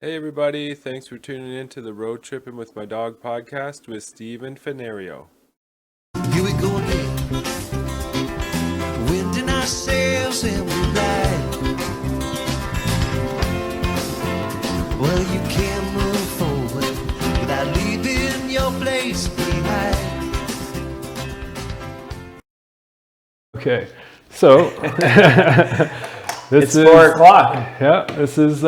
Hey everybody, thanks for tuning in to the Road Trippin' with My Dog podcast with Steve and Fenario. Here we go again. Winding ourselves and we ride. Well, you can't move forward without leaving your place behind. Okay, so It's 4 o'clock. Yeah, this is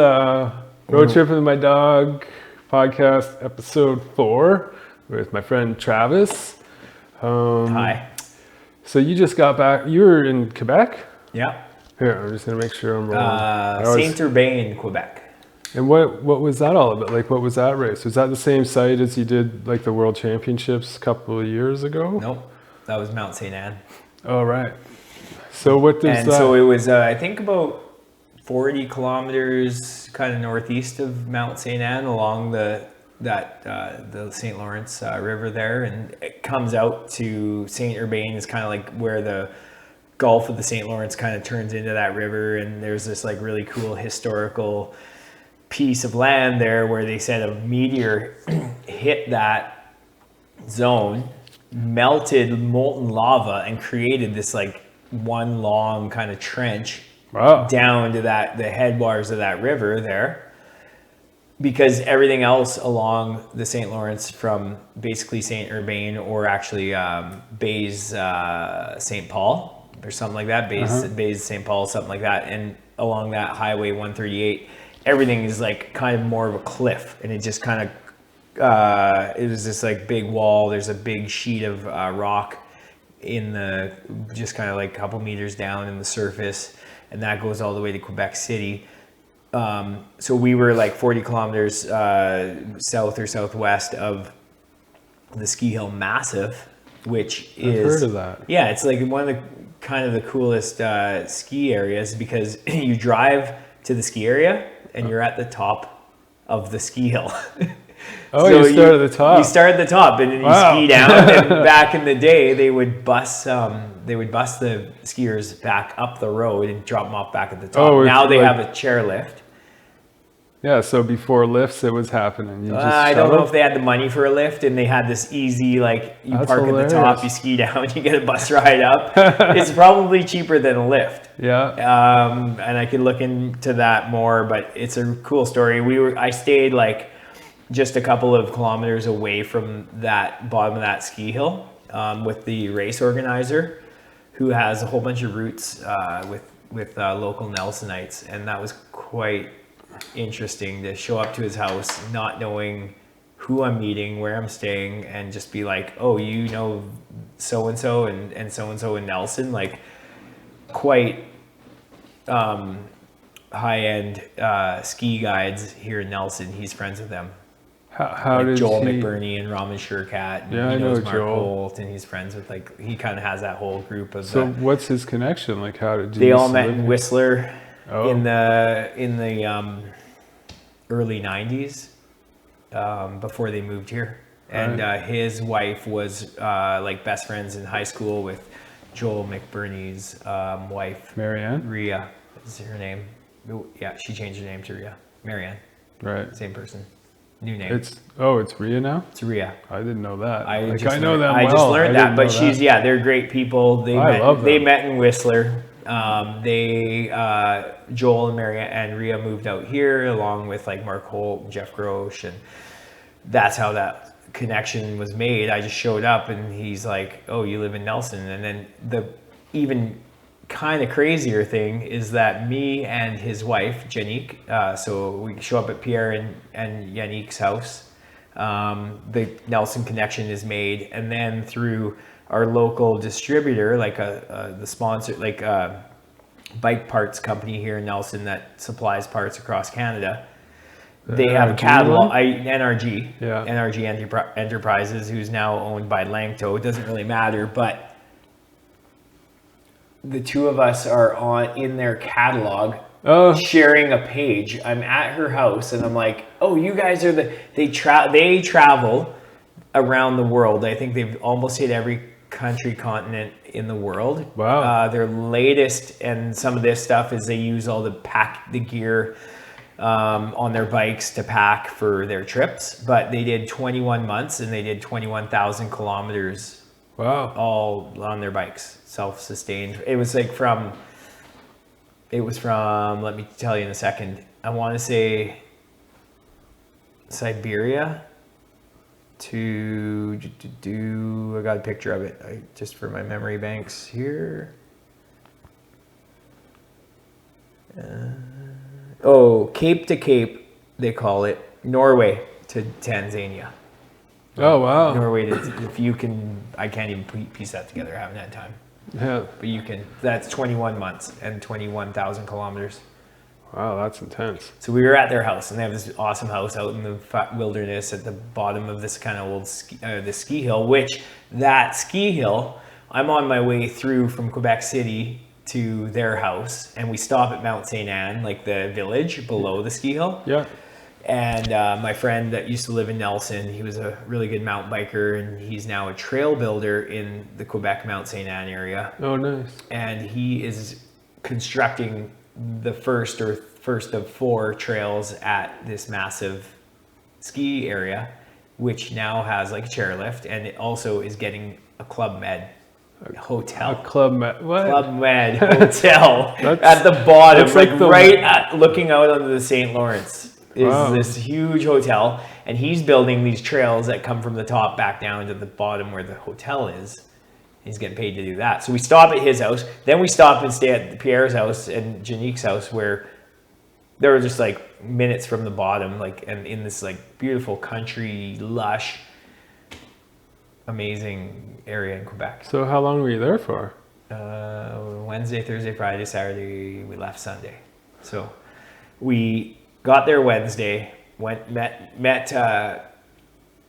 Road Trip with My Dog podcast episode 4 with my friend Travis. Hi. So you just got back. You were in Quebec. Yeah. Here, I'm just gonna make sure I'm wrong. Saint-Urbain, Quebec. And what was that all about? Like, what was that race? Was that the same site as you did like the World Championships a couple of years ago? Nope, that was Mount St. Anne. Oh, right. So what does And that? so it was, I think, about 40 kilometers kind of northeast of Mount St. Anne along the St. Lawrence River there, and it comes out to Saint-Urbain is kind of like where the Gulf of the St. Lawrence kind of turns into that river, and there's this like really cool historical piece of land there where they said a meteor hit that zone, melted molten lava, and created this like one long kind of trench down to the headwaters of that river there, because everything else along the St. Lawrence from basically Saint-Urbain or actually Bays St. Paul or something like that, Bays St. Paul, something like that, and along that highway 138, everything is like kind of more of a cliff, and it just kind of it was this like big wall. There's a big sheet of rock in the just kind of like a couple meters down in the surface, and that goes all the way to Quebec City. So we were like 40 kilometers south or southwest of the ski hill Massif, which is... I've heard of that. Yeah, it's like one of the kind of the coolest ski areas, because you drive to the ski area and you're at the top of the ski hill. Oh, So you start at the top. You start at the top, and then you ski down. And back in the day, they would bus the skiers back up the road and drop them off back at the top. Oh, now they like- have a chairlift. Yeah, so before lifts, it was happening. You just I don't know shuttled? if they had the money for a lift, and they had this easy, like, you That's park at hilarious. the top, you ski down, you get a bus ride up. It's probably cheaper than a lift. Yeah. And I could look into that more, but it's a cool story. I stayed like just a couple of kilometers away from that bottom of that ski hill with the race organizer, who has a whole bunch of routes with local Nelsonites, and that was quite interesting to show up to his house not knowing who I'm meeting, where I'm staying, and just be like, oh, you know so-and-so and so-and-so in Nelson, like quite high-end ski guides here in Nelson. He's friends with them. How Like did Joel he... McBurney and Raman Sherkat. And Yeah, he I know knows Mark Joel. Holt, and he's friends with, like, he kind of has that whole group of... So what's his connection? Like, how did you... they all met in Whistler Oh. in the early 90s before they moved here. And his wife was like best friends in high school with Joel McBurney's wife. Marianne? Rhea is her name. Oh, yeah, she changed her name to Rhea. Marianne, Right. same person. New name. It's Rhea now? It's Rhea. I didn't know that. I know just them well. learned I that, didn't but know that. they're great people. They met in Whistler. Joel and Maria and Rhea moved out here along with like Mark Holt and Jeff Grosh, and that's how that connection was made. I just showed up, and he's like, "Oh, you live in Nelson," and then the even kind of crazier thing is that me and his wife Yannick, so we show up at Pierre and Yannick's house. The Nelson connection is made, and then through our local distributor, like the sponsor, like bike parts company here in Nelson that supplies parts across Canada. They have a NRG catalog, one? NRG, Yeah. NRG Enterprises, who's now owned by Langto. It doesn't really matter, but the two of us are in their catalog, sharing a page. I'm at her house, and I'm like, "Oh, you guys are they travel around the world. I think they've almost hit every continent in the world. Wow. Their latest and some of this stuff is they use all the gear on their bikes to pack for their trips. But they did 21 months and they did 21,000 kilometers Wow. all on their bikes, self-sustained. It was from, let me tell you in a second, I want to say Siberia to I got a picture of it just for my memory banks here. Cape to Cape, they call it. Norway to Tanzania. Oh, wow. Norway, if you can, I can't even piece that together. I haven't had time. Yeah. But you can, that's 21 months and 21,000 kilometers. Wow, that's intense. So we were at their house, and they have this awesome house out in the wilderness at the bottom of this kind of old ski hill, which that ski hill, I'm on my way through from Quebec City to their house, and we stop at Mount St. Anne, like the village below the ski hill. Yeah. And my friend that used to live in Nelson, he was a really good mountain biker, and he's now a trail builder in the Quebec Mount St. Anne area. Oh, nice. And he is constructing the first of 4 trails at this massive ski area, which now has like a chairlift, and it also is getting a Club Med hotel. A Club Med. What? Club Med hotel at the bottom, looking out onto the St. Lawrence. Is this huge hotel, and he's building these trails that come from the top back down to the bottom where the hotel is. He's getting paid to do that. So we stop at his house, then we stop and stay at Pierre's house and Janique's house, where they were just like minutes from the bottom, and in this like beautiful country, lush, amazing area in Quebec. So how long were you there for? Wednesday, Thursday, Friday, Saturday. We left Sunday. So we got there Wednesday, met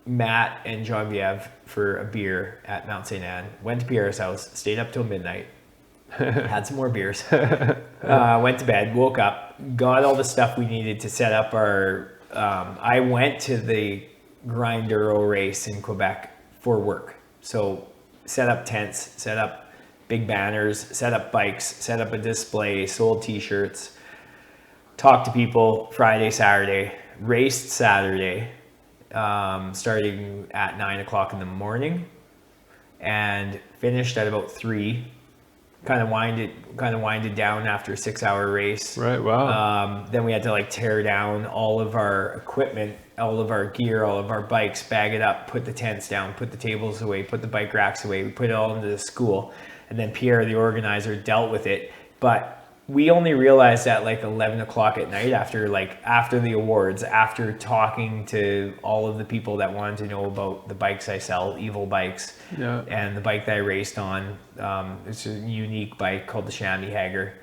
Matt and Genevieve for a beer at Mount St. Anne, went to Pierre's house, stayed up till midnight, had some more beers, went to bed, woke up, got all the stuff we needed to set up our, I went to the Grinduro race in Quebec for work. So set up tents, set up big banners, set up bikes, set up a display, sold t-shirts, talked to people Friday, Saturday, raced Saturday, starting at 9 o'clock in the morning, and finished at about 3. Kind of winded down after a 6-hour race. Right. Wow. Then we had to like tear down all of our equipment, all of our gear, all of our bikes, bag it up, put the tents down, put the tables away, put the bike racks away. We put it all into the school, and then Pierre, the organizer, dealt with it. But we only realized at like 11 o'clock at night after the awards, after talking to all of the people that wanted to know about the bikes I sell, Evil Bikes, and the bike that I raced on. It's a unique bike called the Chamois Hager.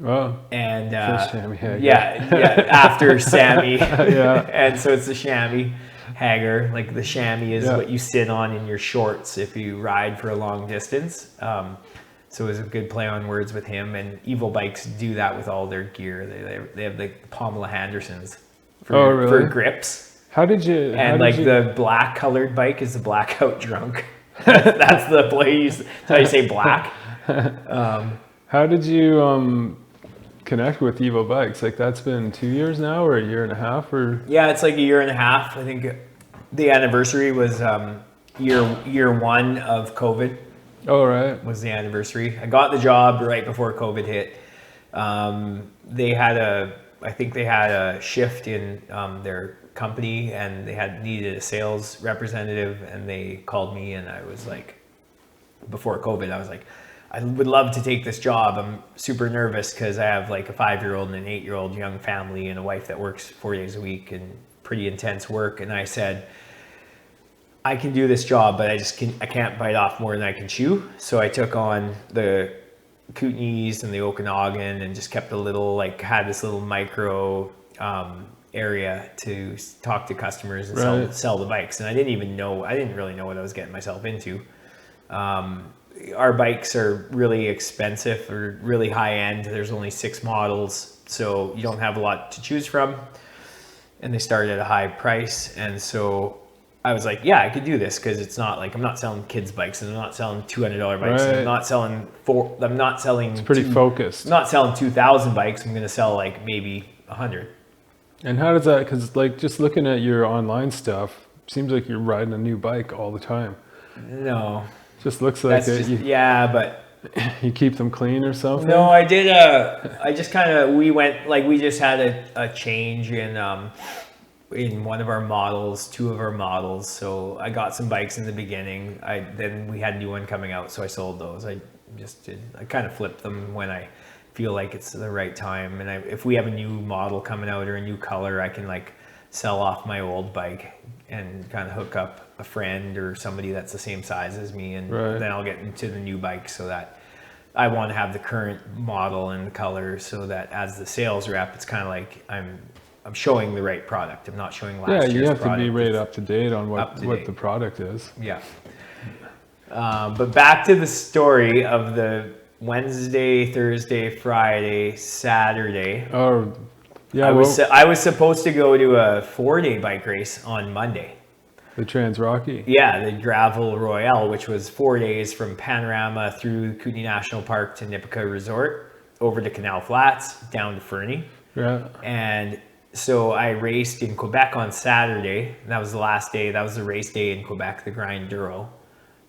Oh. And Chamois Hager. Yeah, after Sammy. Yeah. And so it's the Chamois Hager. Like the chamois is what you sit on in your shorts if you ride for a long distance. So it was a good play on words with him, and Evil Bikes do that with all their gear. They have the Pamela Hendersons for grips. How did you? The black colored bike is the Blackout Drunk. That's the play. That's how you say black. How did you connect with Evil Bikes? Like that's been 2 years now, or a year and a half, or? Yeah, it's like a year and a half. I think the anniversary was year 1 of COVID. Oh, right. Was the anniversary. I got the job right before COVID hit. They had a shift in their company, and they needed a sales representative, and they called me, and I was like, before COVID, I was like, I would love to take this job. I'm super nervous because I have like a 5-year-old and an 8-year-old young family and a wife that works 4 days a week and pretty intense work. And I said, I can do this job, but I can't bite off more than I can chew. So I took on the Kootenays and the Okanagan and just kept had this little micro area to talk to customers and sell the bikes. And I didn't really know what I was getting myself into. Our bikes are really expensive or really high end. There's only 6 models, so you don't have a lot to choose from. And they start at a high price. And so I was like, yeah, I could do this, because it's not like I'm not selling kids bikes, and I'm not selling $200 bikes. Right. I'm not selling. It's pretty focused. I'm not selling 2,000 bikes. I'm going to sell like maybe 100. And how does that, because like just looking at your online stuff, seems like you're riding a new bike all the time. No, Just looks like that's it. yeah, but You keep them clean or something? no, I did. I just kind of we just had a change in one of our models, two of our models. So I got some bikes in the beginning. Then we had a new one coming out, so I sold those. I kind of flipped them when I feel like it's the right time. And if we have a new model coming out or a new color, I can like sell off my old bike and kind of hook up a friend or somebody that's the same size as me, and Right. then I'll get into the new bike. So that I want to have the current model and the color, so that as the sales rep, it's kind of like I'm showing the right product. I'm not showing last Yeah, year's you have product. to be right up to date on Up to what date. the product is. Yeah. But back to the story of the Wednesday, Thursday, Friday, Saturday. Oh, yeah, I was supposed to go to a 4-day bike race on Monday. the Trans Rocky. Yeah, the Gravel Royale, which was 4 days from Panorama through Kootenay National Park to Nipika Resort, over to Canal Flats, down to Fernie. Yeah. And so I raced in Quebec on Saturday. That was the last day. That was the race day in Quebec, the Grind Duro,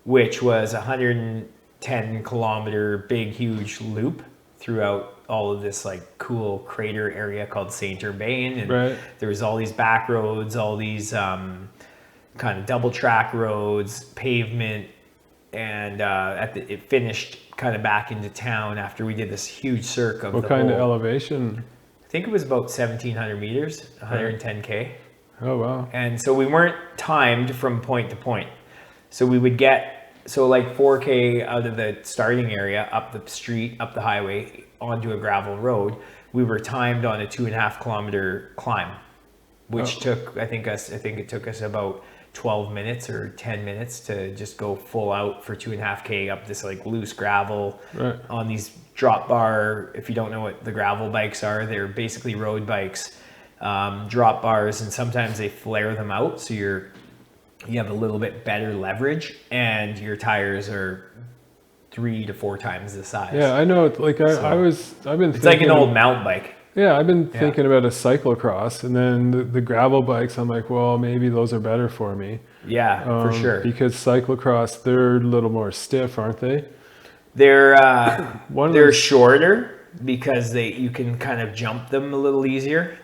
which was 110 kilometer big, huge loop throughout all of this like cool crater area called Saint Urbain. And Right. there was all these back roads, all these kind of double track roads, pavement. And it finished kind of back into town after we did this huge cirque of What the kind of whole- elevation? I think it was about 1,700 meters, 110K. Oh, wow. And so we weren't timed from point to point. So we would get, like 4K out of the starting area, up the street, up the highway, onto a gravel road. We were timed on a 2.5 kilometer climb, which took, I think it took us about 12 minutes or 10 minutes to just go full out for 2.5K up this like loose gravel Right. on these drop bar. If you don't know what the gravel bikes are, they're basically road bikes, drop bars, and sometimes they flare them out. So you have a little bit better leverage, and your tires are 3 to 4 times the size. Yeah, I know. Like I've been. It's like an old mountain bike. Yeah, I've been thinking about a cyclocross, and then the gravel bikes. I'm like, well, maybe those are better for me. Yeah, for sure. Because cyclocross, they're a little more stiff, aren't they? They're One of they're the- shorter because you can kind of jump them a little easier.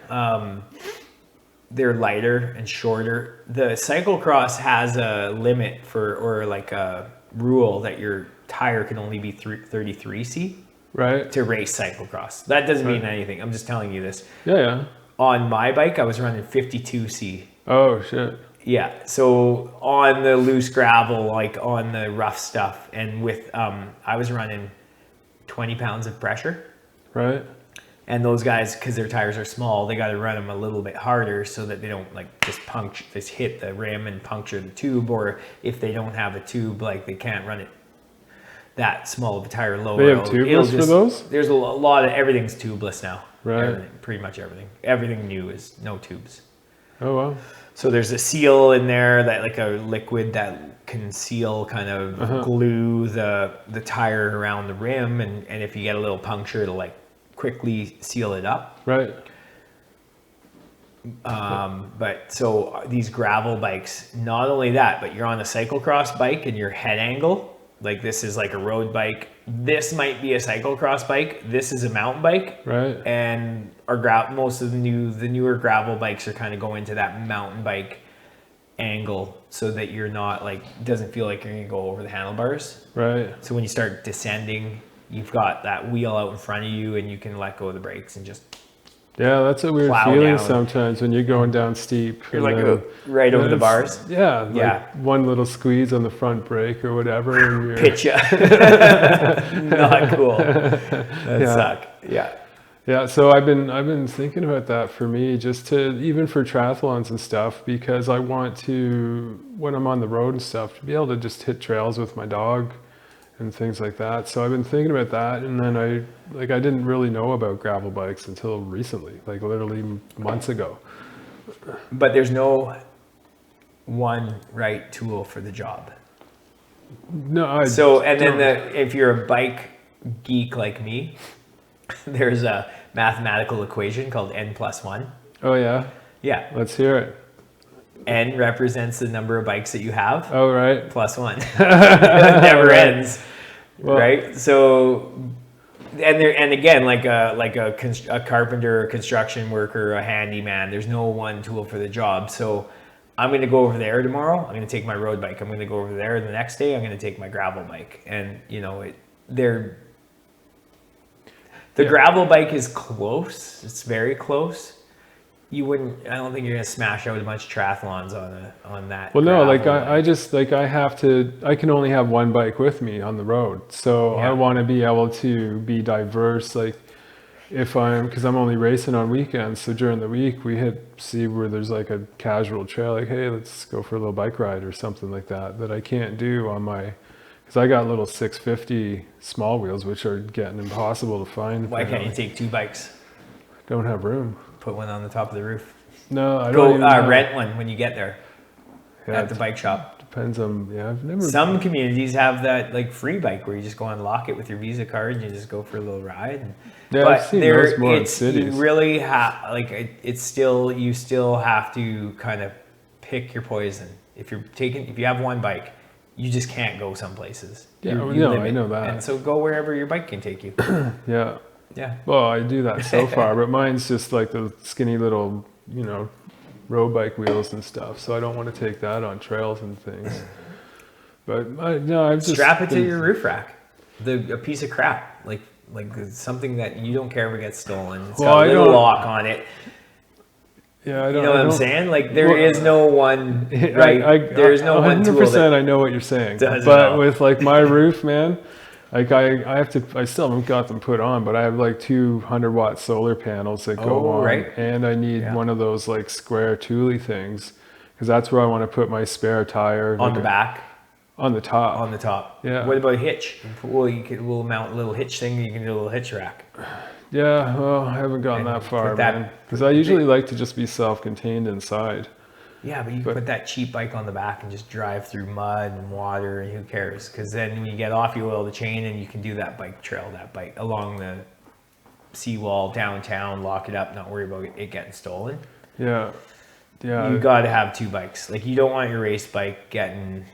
They're lighter and shorter. The cyclocross has a limit or like a rule that your tire can only be 33C Right. to race cyclocross. That doesn't mean anything. I'm just telling you this. Yeah, yeah. On my bike, I was running 52C. Oh shit. Yeah, so on the loose gravel, like on the rough stuff, and with I was running 20 pounds of pressure. Right. And those guys, because their tires are small, they got to run them a little bit harder so that they don't like just hit the rim and puncture the tube. Or if they don't have a tube, like they can't run it that small of a tire lower. They have tubeless for those? There's a lot of everything's tubeless now. Right. Everything, pretty much everything. Everything new is no tubes. Oh wow. So there's a seal in there, that like a liquid that can seal, kind of glue the tire around the rim, and if you get a little puncture, it'll like quickly seal it up. Right. But so these gravel bikes, not only that, but you're on a cyclocross bike and your head angle, like this is like a road bike. This might be a cyclocross bike. This is a mountain bike. Right. And most of the newer gravel bikes are kind of going to that mountain bike angle, so that you're not like, doesn't feel like you're gonna go over the handlebars. Right. So when you start descending, you've got that wheel out in front of you, and you can let go of the brakes and just Yeah, that's a weird Plow feeling down. sometimes when you're going down steep. you're and like then- right over the it's- bars. Yeah. Like Yeah. one little squeeze on the front brake or whatever. And you're, Pitch ya. Not cool. That suck. Yeah. Yeah, so I've been thinking about that for me, just to, even for triathlons and stuff, because I want to, when I'm on the road and stuff, to be able to just hit trails with my dog and things like that. So I've been thinking about that, and then I didn't really know about gravel bikes until recently, like literally months ago. But there's no one right tool for the job. No, If you're a bike geek like me, there's a mathematical equation called N+1. Oh yeah. Yeah. Let's hear it. N represents the number of bikes that you have. Oh right. Plus one. It never ends. Well, Right? So, and again, like a carpenter, a construction worker, a handyman, there's no one tool for the job. So I'm going to go over there tomorrow. I'm going to take my road bike. I'm going to go over there the next day. I'm going to take my gravel bike. And, you know, the gravel bike is close. It's very close. I don't think you're going to smash out a bunch of triathlons on that. well, no, like gravel I just like I can only have one bike with me on the road. So Yeah. I want to be able to be diverse. Like because I'm only racing on weekends. So during the week we see where there's like a casual trail, like, hey, let's go for a little bike ride or something like that I can't do on because I got little 650 small wheels, which are getting impossible to find. Why can't you take 2 bikes? Don't have room. Put one on the top of the roof. No, I Go don't even know. rent one when you get there Yeah, at the bike shop. depends on, yeah, I've never. Some communities have that like free bike where you just go unlock it with your Visa card and you just go for a little ride. Yeah, I've seen those more in cities. You really have you still have to kind of pick your poison. If you have one bike, you just can't go some places. Yeah, You no, I limit. know that. And so go wherever your bike can take you. Yeah. Yeah. Well, I do that so far, but mine's just like the skinny little, road bike wheels and stuff. So I don't want to take that on trails and things. But I've just Strap it to your roof rack. A piece of crap, like something that you don't care if it gets stolen. It's got a little lock on it. Yeah, I You don't know what I'm don't- saying? Like there Well, is no one, right? There's no one 100% tool that I know what you're saying. does it But all. with like my roof, man, like I still haven't got them put on, but I have like 200-watt solar panels that go on. right. And I need Yeah. one of those like square Thule things because that's where I want to put my spare tire. on like the back. On the top. On the top. Yeah. What about a hitch? Well, we'll mount a little hitch thing. You can do a little hitch rack. Yeah, well, I haven't gotten And that far, put that- man. Because I usually like to just be self-contained inside. Yeah, but you can put that cheap bike on the back and just drive through mud and water, and who cares? Because then when you get off, you oil the chain, and you can do that bike trail, along the seawall downtown, lock it up, not worry about it getting stolen. Yeah. Yeah. You got to have 2 bikes. Like you don't want your race bike getting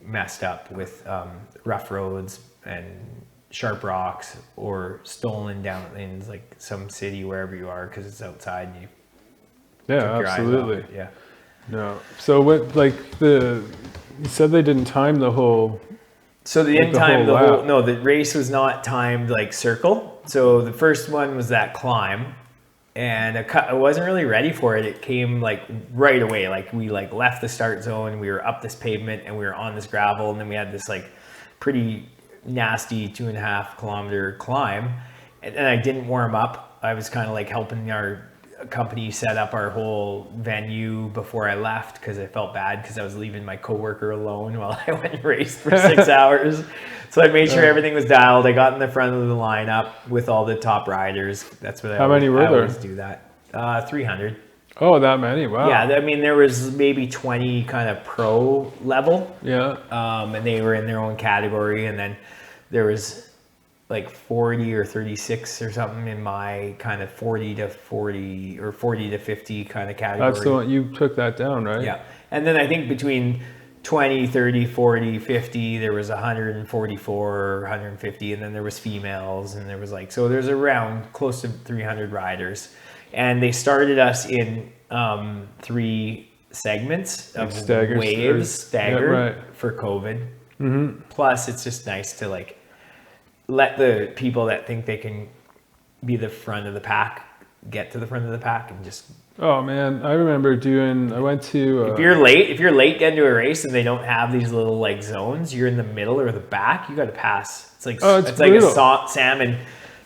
messed up with rough roads and sharp rocks or stolen down in like some city wherever you are because it's outside and you Yeah, took your eyes off absolutely. it. Yeah. No. So what, like you said they didn't time the whole. So they didn't the time whole the whole. lap. No, the race was not timed like circle. So the first one was that climb, and I wasn't really ready for it. It came like right away. Like we left the start zone, we were up this pavement, and we were on this gravel, and then we had this like pretty nasty 2.5 kilometer climb, and I didn't warm up. I was kind of like helping our company set up our whole venue before I left because I felt bad because I was leaving my coworker alone while I went and raced for 6 hours. So I made sure everything was dialed. I got in the front of the lineup with all the top riders. That's what How many were I there? always do that. 300. Oh, that many! Wow. Yeah, I mean there was maybe 20 kind of pro level, Yeah. and they were in their own category, and then there was like 40 or 36 or something in my kind of 40 to 40 or 40 to 50 kind of category. That's the one you took that down, right? Yeah. And then I think between 20, 30, 40, 50, there was 144, 150, and then there was females, and there was like, so there's around close to 300 riders. And they started us in 3 segments of Staggers, waves, staggered yeah, right. for COVID. Mm-hmm. Plus, it's just nice to like let the people that think they can be the front of the pack get to the front of the pack and just. Oh man, I remember I went to. If you're late getting to a race and they don't have these little like zones, you're in the middle or the back, you got to pass. It's like it's like brutal. a salmon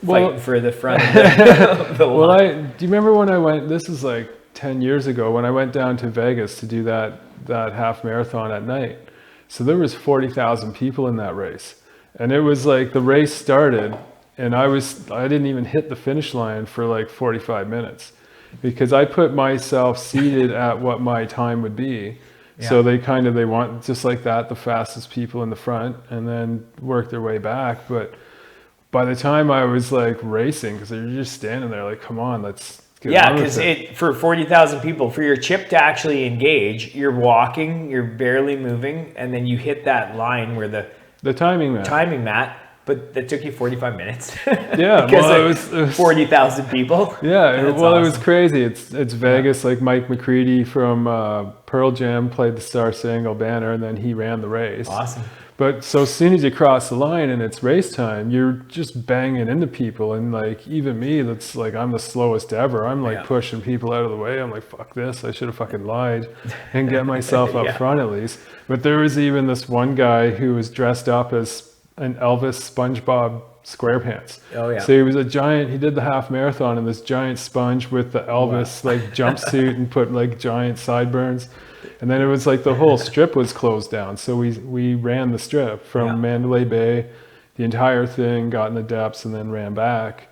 fighting for the front of the Well, line. do you remember when I went? This is like 10 years ago when I went down to Vegas to do that half marathon at night. So there was 40,000 people in that race, and it was like the race started, and I didn't even hit the finish line for like 45 minutes. Because I put myself seated at what my time would be. Yeah. So they want just like that, the fastest people in the front, and then work their way back. But by the time I was like racing, because you're just standing there like, come on, let's get Yeah, on with because it. for 40,000 people, for your chip to actually engage, you're walking, you're barely moving, and then you hit that line where The timing, man. timing mat, but that took you 45 minutes. Yeah, because well, of it was 40,000 people. yeah. That's Well, it was awesome. crazy. It's Vegas. Like Mike McCready from Pearl Jam played the Star Spangled Banner, and then he ran the race. Awesome. But so as soon as you cross the line and it's race time, you're just banging into people. And like, even me, that's like, I'm the slowest ever. I'm like Yeah. pushing people out of the way. I'm like, fuck this. I should have fucking lied and get myself up Yeah. front at least. But there was even this one guy who was dressed up as an Elvis SpongeBob SquarePants. Oh, yeah. So he was a giant, he did the half marathon in this giant sponge with the Elvis like jumpsuit and put like giant sideburns. And then it was like the whole strip was closed down. So we ran the strip from Yeah. Mandalay Bay, the entire thing, got in the depths and then ran back.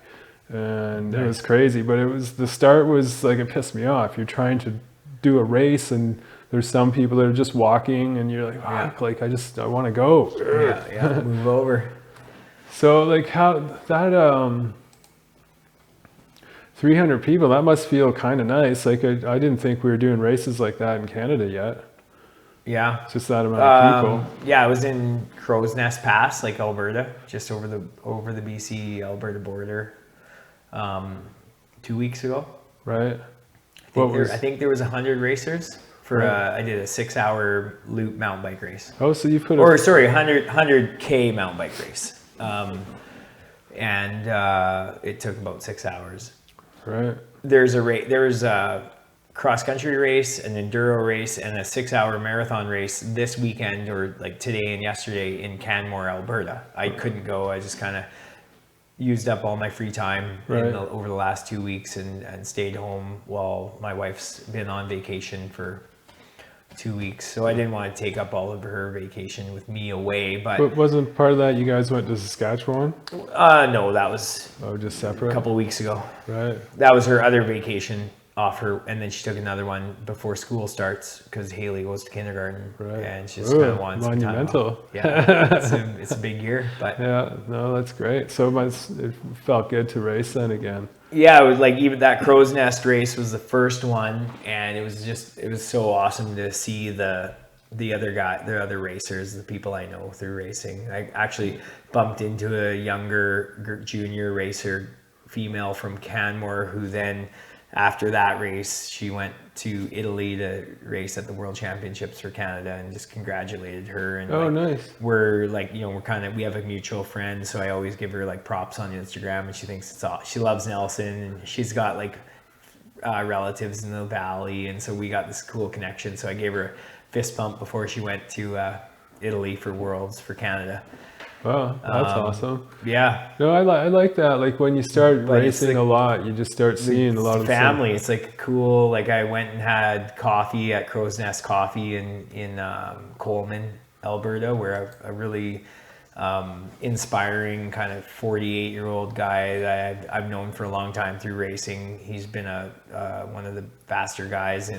And it was crazy. But it was, the start was like, it pissed me off. You're trying to do a race and there's some people that are just walking and you're like, fuck, like I want to go. Yeah, move over. So like how that 300 people, that must feel kind of nice. Like I didn't think we were doing races like that in Canada yet. Yeah. It's just that amount of people. Yeah, I was in Crow's Nest Pass, like Alberta, just over the BC Alberta border, 2 weeks ago. Right. I think there was 100 racers for I did a 6-hour loop mountain bike race. Oh, so you put 100K mountain bike race. And it took about 6 hours. right. There's a cross country race, an enduro race, and a 6-hour marathon race this weekend, or like today and yesterday, in Canmore, Alberta. I couldn't go. I just kind of used up all my free time Right. over the last 2 weeks and stayed home while my wife's been on vacation for 2 weeks. So I didn't want to take up all of her vacation with me away. But wasn't part of that you guys went to Saskatchewan? No, that was Oh, just a separate? couple of weeks ago. Right. That was her other vacation off her, and then she took another one before school starts because Haley goes to kindergarten, Right. and she just Ooh, kind of wants some time off. monumental. Yeah, it's a big year, but Yeah, no, that's great. So it felt good to race then again. yeah, it was like, even that Crow's Nest race was the first one, and it was so awesome to see the other racers, the people I know through racing. I actually bumped into a younger junior racer, female from Canmore, who then, after that race, she went to Italy to race at the World Championships for Canada, and just congratulated her. And Oh, like, nice. we're like, we have a mutual friend, so I always give her like props on Instagram, and she thinks it's all, she loves Nelson, and she's got like relatives in the valley, and so we got this cool connection. So I gave her a fist bump before she went to Italy for Worlds for Canada. Wow, that's awesome. Yeah. No, I like that. Like when you start But it's racing the- a lot, you just start seeing a lot of the same- family. It's like cool. Like I went and had coffee at Crow's Nest Coffee in Coleman, Alberta, where a really inspiring kind of 48-year-old guy that I've known for a long time through racing. He's been one of the faster guys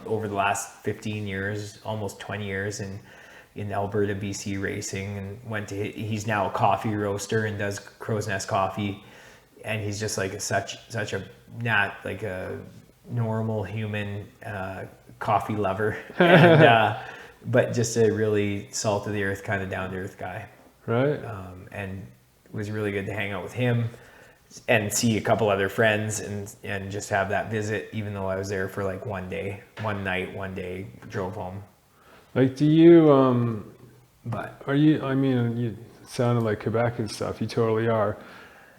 over the last 15 years, almost 20 years in Alberta, BC racing, and he's now a coffee roaster and does Crow's Nest Coffee, and he's just like such a normal human coffee lover, and, but just a really salt of the earth, kind of down to earth guy. Right. And it was really good to hang out with him and see a couple other friends and just have that visit, even though I was there for like one day, drove home. Like, do you, But are you, I mean, you sounded like Quebec and stuff, you totally are,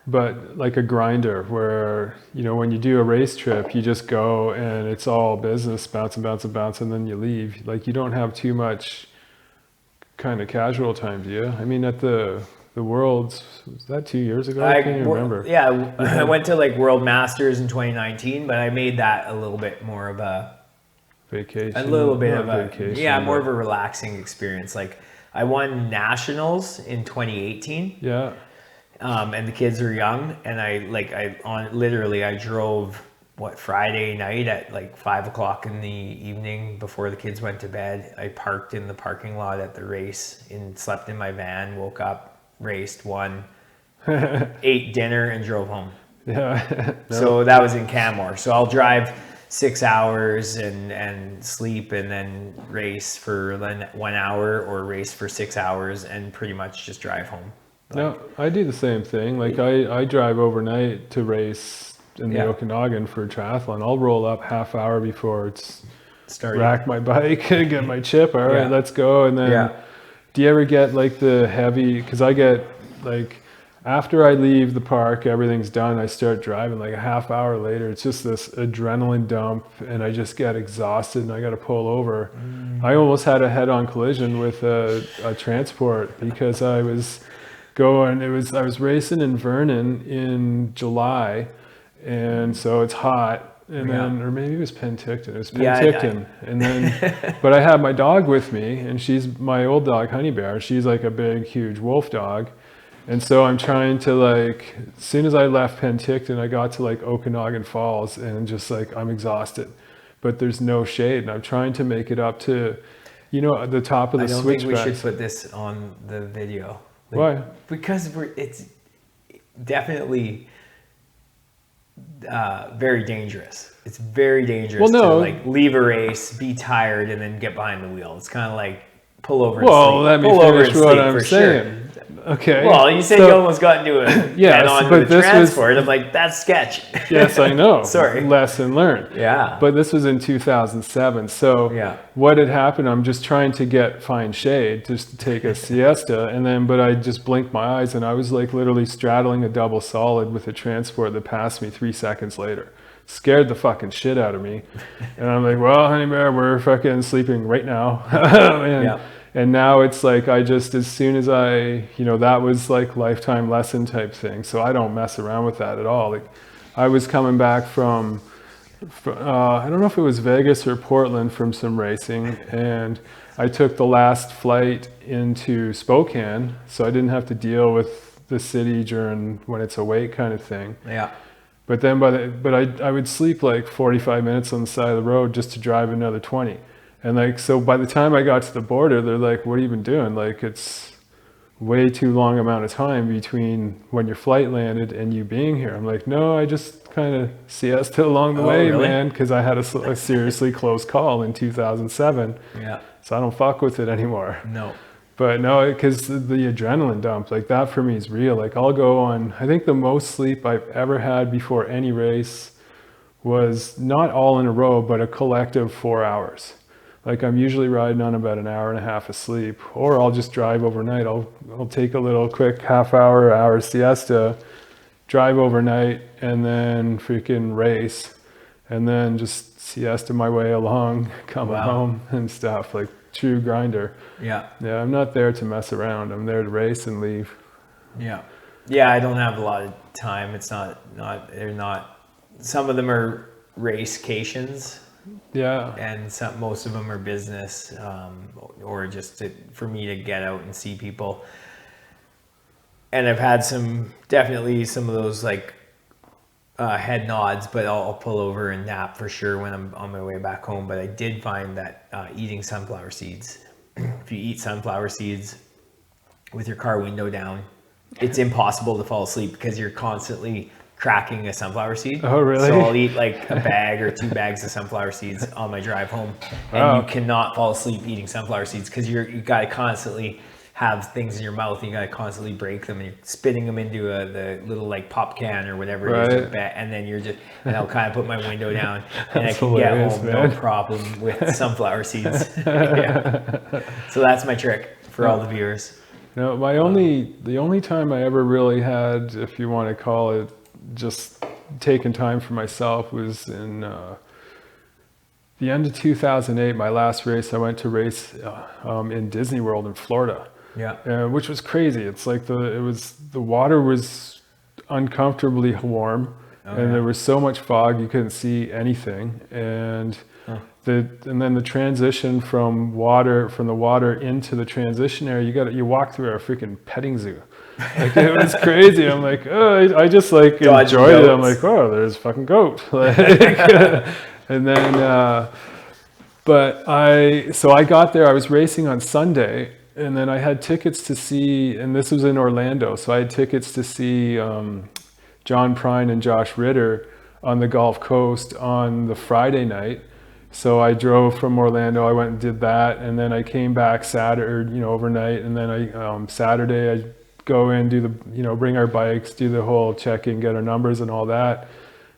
but like a grinder where, when you do a race trip, you just go and it's all business, bounce and bounce and bounce, and then you leave. Like, you don't have too much kind of casual time, do you? I mean, at the Worlds, was that 2 years ago? I can't even remember. Yeah, I went to like World Masters in 2019, but I made that a little bit more of a Vacation. a little bit Not of a vacation, more but- of a relaxing experience. Like I won nationals in 2018, Yeah. and the kids were young, and I drove Friday night at like 5 o'clock in the evening before the kids went to bed. I parked in the parking lot at the race and slept in my van, woke up, raced, won, ate dinner, and drove home. Yeah. No. So that was in Canmore. So I'll drive 6 hours and sleep and then race for 1 hour or race for 6 hours and pretty much just drive home. No, I do the same thing. Like I drive overnight to race in the Okanagan for a triathlon. I'll roll up half hour before it's started. Rack my bike, get my chip. All right, let's go. And then do you ever get like the heavy, because I get like, after I leave the park, everything's done, I start driving. Like a half hour later, it's just this adrenaline dump and I just get exhausted and I got to pull over. I almost had a head-on collision with a transport because I was racing in Vernon in July, and so it's hot. And then, or maybe it was Penticton. It was Penticton. And then, but I had my dog with me, and she's my old dog, Honey Bear. She's like a big, huge wolf dog. And so I'm trying to like, as soon as I left Penticton, I got to like Okanagan Falls, and just like, I'm exhausted, but there's no shade. And I'm trying to make it up to, you know, the top of the switchback. I don't think we should put this on the video. Like, why? Because it's definitely very dangerous. It's very dangerous to like leave a race, be tired, and then get behind the wheel. It's kind of like pull over and sleep. Well, let me finish what I'm saying. Okay. Well, you said you almost got into it. Yes, but this transport. I'm like, that's sketch. Yes, I know. Sorry. Lesson learned. Yeah. But this was in 2007. So what had happened, I'm just trying to find shade just to take a siesta. And then, but I just blinked my eyes and I was like literally straddling a double solid with a transport that passed me 3 seconds later. Scared the fucking shit out of me. And I'm like, well, Honey Bear, we're fucking sleeping right now. And now it's like, I just, as soon as I, you know, that was like lifetime lesson type thing. So I don't mess around with that at all. Like I was coming back from I don't know if it was Vegas or Portland from some racing. And I took the last flight into Spokane. So I didn't have to deal with the city during when it's awake kind of thing. Yeah. But then I would sleep like 45 minutes on the side of the road just to drive another 20. And like, so by the time I got to the border, they're like, what have you been doing? Like, it's way too long amount of time between when your flight landed and you being here. I'm like, no, I just kind of siesta along the way, really? Man, because I had a seriously close call in 2007. Yeah. So I don't fuck with it anymore. No. But no, because the adrenaline dump, like that for me is real. Like I'll go on, I think the most sleep I've ever had before any race was not all in a row, but a collective 4 hours. Like I'm usually riding on about an hour and a half of sleep, or I'll just drive overnight. I'll take a little quick hour siesta, drive overnight, and then freaking race, and then just siesta my way along, coming home and stuff. Like true grinder. Yeah. Yeah, I'm not there to mess around. I'm there to race and leave. Yeah. Yeah, I don't have a lot of time. It's they're not, some of them are racecations. Yeah. And most of them are business, or just for me to get out and see people. And I've had definitely some of those like head nods, but I'll pull over and nap for sure when I'm on my way back home. But I did find that eating sunflower seeds, if you eat sunflower seeds with your car window down, it's impossible to fall asleep because you're constantly cracking a sunflower seed. Oh, really? So I'll eat like a bag or 2 bags of sunflower seeds on my drive home. And you cannot fall asleep eating sunflower seeds because you got to constantly have things in your mouth. You got to constantly break them and you're spitting them into the little like pop can or whatever it is. And then and I'll kind of put my window down and I can get home no problem with sunflower seeds. So that's my trick for all the viewers. No, the only time I ever really had, if you want to call it, just taking time for myself was in the end of 2008. My last race, I went to race in Disney World in Florida. Yeah, which was crazy. It's like the water was uncomfortably warm, and there was so much fog you couldn't see anything, and then the transition from the water into the transition area, you walk through a freaking petting zoo. Like it was crazy. I'm like, oh, I just like enjoyed it. I'm like, oh, there's a fucking goat. Like, and then, so I got there. I was racing on Sunday, and then I had tickets to see, and this was in Orlando. So I had tickets to see John Prine and Josh Ritter on the Gulf Coast on the Friday night. So I drove from Orlando, I went and did that, and then I came back Saturday, overnight, and then I Saturday I go in, do the, bring our bikes, do the whole check-in, get our numbers and all that.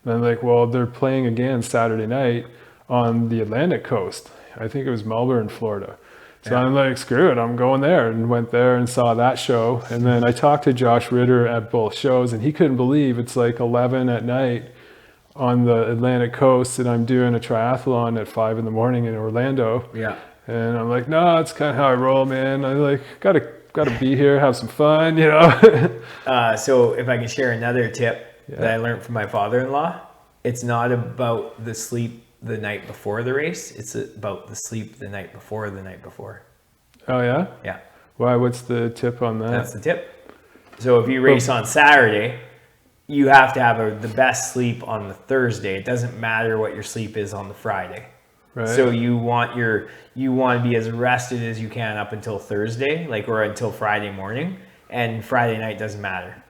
And then like, well, they're playing again Saturday night on the Atlantic coast. I think it was Melbourne, Florida. So I'm like, screw it, I'm going there, and went there and saw that show. And then I talked to Josh Ritter at both shows, and he couldn't believe it's like 11 at night on the Atlantic coast, and I'm doing a triathlon at 5 a.m. in Orlando. Yeah. And I'm like, no, it's kind of how I roll, man. I like gotta be here, have some fun, So if I can share another tip that I learned from my father-in-law, it's not about the sleep the night before the race. It's about the sleep the night before the night before. Oh yeah? Yeah. Why? What's the tip on that? That's the tip. So if you race on Saturday, you have to have the best sleep on the Thursday. It doesn't matter what your sleep is on the Friday. Right. So you want to be as rested as you can up until Thursday, or until Friday morning, and Friday night doesn't matter.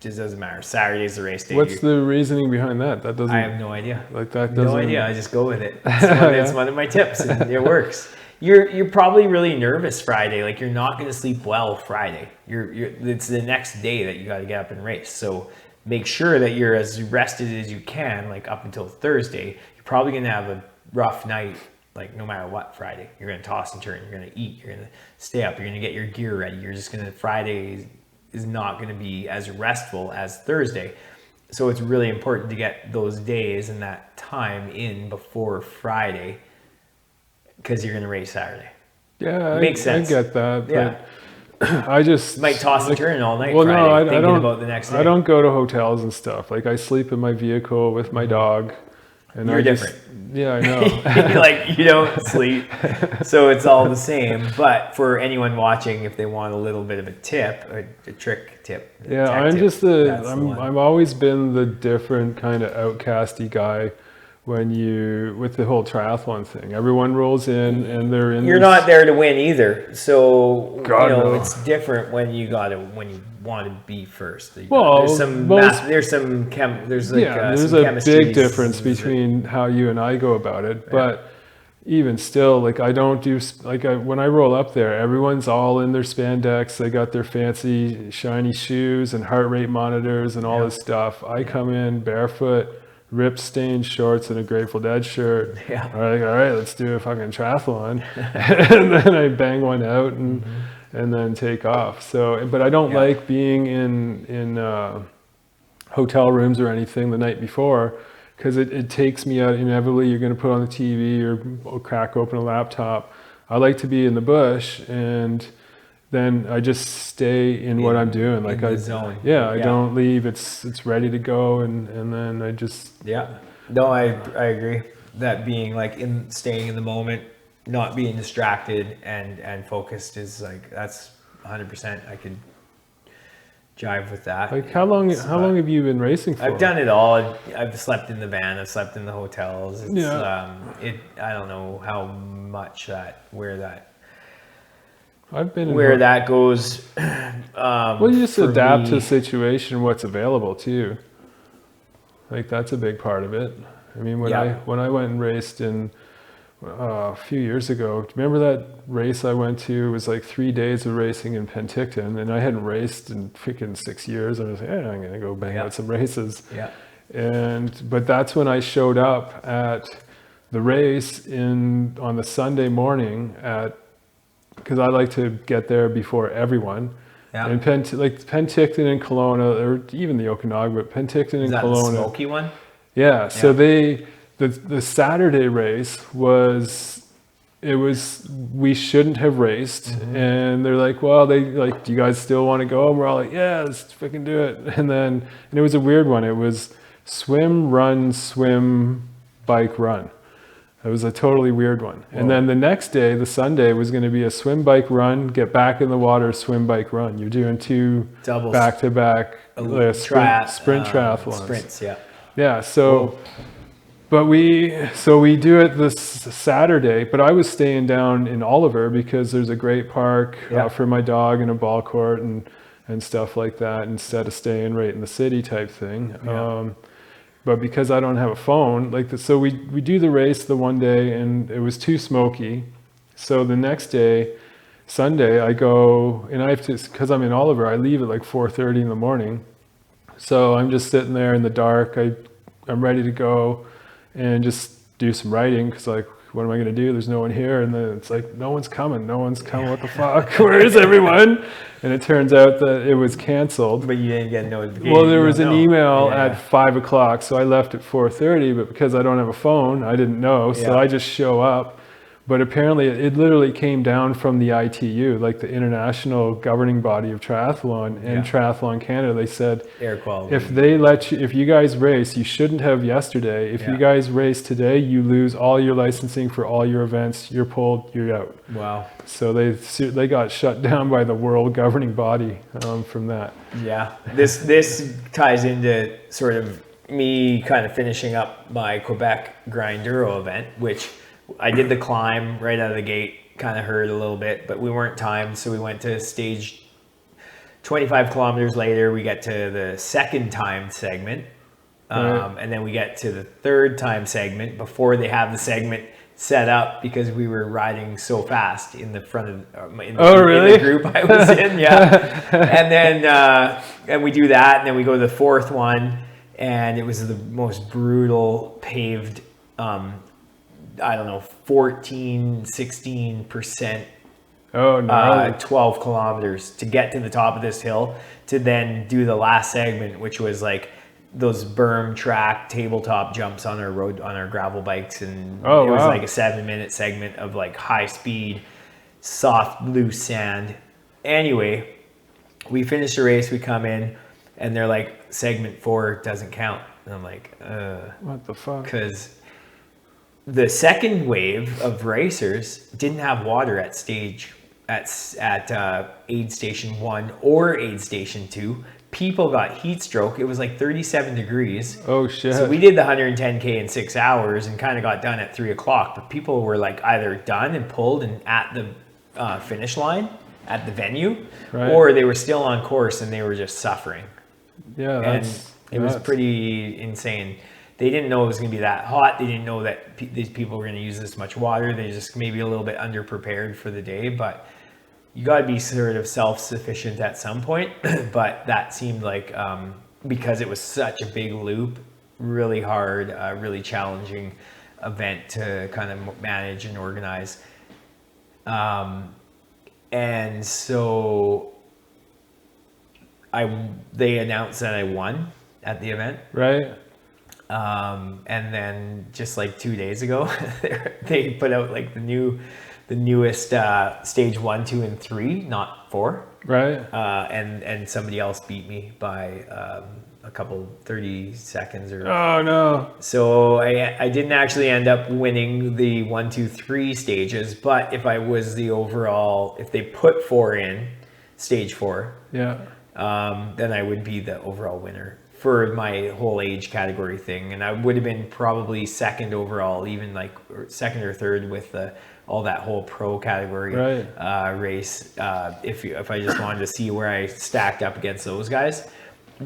Just doesn't matter. Saturday's the race day. What's the reasoning behind that? That doesn't. I have no idea. That doesn't. No idea. I just go with it. It's one of my tips, and it works. You're probably really nervous Friday. You're not going to sleep well Friday. It's the next day that you got to get up and race. So make sure that you're as rested as you can, up until Thursday. You're probably going to have a rough night, no matter what Friday. You're going to toss and turn. You're going to eat. You're going to stay up. You're going to get your gear ready. Friday is not going to be as restful as Thursday. So it's really important to get those days and that time in before Friday, because you're going to race Saturday. Yeah, Makes sense. I get that. Yeah. But I just might toss and turn all night. Well, Friday, no, I thinking don't. About the next day. I don't go to hotels and stuff. I sleep in my vehicle with my dog. And You're different. Yeah, I know. You don't sleep, so it's all the same. But for anyone watching, if they want a little bit of a tip, a trick tip. Yeah, I'm just I've always been the different kind of outcasty guy with the whole triathlon thing. Everyone rolls in and they're in. You're not there to win either, so no. It's different when you want to be first. Well, there's some big difference between how you and I go about it, but even still, I don't do when I roll up there, everyone's all in their spandex. They got their fancy shiny shoes and heart rate monitors and all this stuff. I come in barefoot, ripped stained shorts and a Grateful Dead shirt. Yeah. All right, let's do a fucking triathlon. And then I bang one out and then take off. So, but I don't like being in hotel rooms or anything the night before, because it takes me out. Inevitably, you're going to put on the TV or crack open a laptop. I like to be in the bush, and then I just stay in what I'm doing. In the zone. I don't leave. It's ready to go, and then I just. Yeah. No, I agree. That being staying in the moment, not being distracted and focused is that's 100%. I could jive with that. How long have you been racing for? I've done it all. I've slept in the van. I've slept in the hotels. It's, I don't know how much where that goes. Well, you just adapt to the situation, what's available to you. That's a big part of it. I mean, when I went and raced in a few years ago, remember that race I went to? It was 3 days of racing in Penticton, and I hadn't raced in freaking 6 years. I was like, I'm gonna go bang out some races. Yeah. But that's when I showed up at the race on the Sunday morning because I like to get there before everyone. Yeah. And Penticton and Kelowna, or even the Okanagan, but Penticton and Kelowna. Is that the smoky one? Yeah. So the Saturday race we shouldn't have raced, and they're like, well, do you guys still want to go? And we're all like, yeah, let's freaking do it. And it was a weird one. It was swim, run, swim, bike, run. It was a totally weird one. Whoa. And then the next day, the Sunday, was going to be a swim, bike, run, get back in the water, swim, bike, run. You're doing two doubles, back-to-back sprint triathlons. Sprints, yeah. Yeah, so, but we do it this Saturday, but I was staying down in Oliver because there's a great park for my dog and a ball court, and and stuff like that instead of staying right in the city type thing. Yeah. But because I don't have a phone, so we do the race the one day and it was too smoky. So the next day, Sunday, I go and I have to, because I'm in Oliver, I leave at like 4:30 in the morning. So I'm just sitting there in the dark. I'm ready to go and just do some writing because like, what am I going to do? There's no one here. And then it's like, no one's coming. What the fuck? Where is everyone? And it turns out that it was canceled. But you didn't get notification. Well, there was an email Yeah. at 5 o'clock, so I left at 4:30, but because I don't have a phone, I didn't know, so Yeah. I just show up. But apparently it literally came down from the ITU, like the International Governing Body of Triathlon and Yeah. Triathlon Canada. They said, Air quality. if you guys race, you shouldn't have yesterday. If you Yeah. guys race today, you lose all your licensing for all your events. You're pulled, you're out. Wow. So they got shut down by the world governing body from that. Yeah. This ties into sort of me kind of finishing up my Quebec Grinduro event, which I did the climb right out of the gate, kind of hurt a little bit, but we weren't timed, so we went to stage 25 kilometers later. We get to the second time segment, Right. and then we get to the third time segment before they have the segment set up because we were riding so fast in the front of in really? the group I was in, yeah. And then and we do that, and then we go to the fourth one, and it was the most brutal paved. I don't know, 16% Oh, no. 12 kilometers to get to the top of this hill to then do the last segment, which was like those berm track tabletop jumps on our road, on our gravel bikes. And it was wow. like a 7-minute segment of like high speed, soft, loose sand. Anyway, we finish the race, we come in and they're like, segment 4 doesn't count. And I'm like, What the fuck? because the second wave of racers didn't have water at aid station 1 or aid station 2. People got heat stroke. It was like 37 degrees. Oh, shit. So we did the 110K in 6 hours and kind of got done at 3 o'clock. But people were like either done and pulled and at the finish line at the venue, Right. or they were still on course and they were just suffering. Yeah, And that's it was nuts. pretty insane. They didn't know it was going to be that hot. They didn't know that these people were going to use this much water. They just maybe a little bit underprepared for the day. But you got to be sort of self-sufficient at some point. But that seemed like, because it was such a big loop, really hard, really challenging event to kind of manage and organize. And so they announced that I won at the event. Right? And then just like 2 days ago, they put out like the newest stage 1, 2, and 3, not 4. Right? And somebody else beat me by a couple 30 seconds or. Oh, no. So I didn't actually end up winning the 1, 2, 3 stages, but if I was the overall, if they put 4 in, stage 4, Yeah. then I would be the overall winner for my whole age category thing. And I would have been probably second overall, even like second or third with all that whole pro category race. If I just wanted to see where I stacked up against those guys,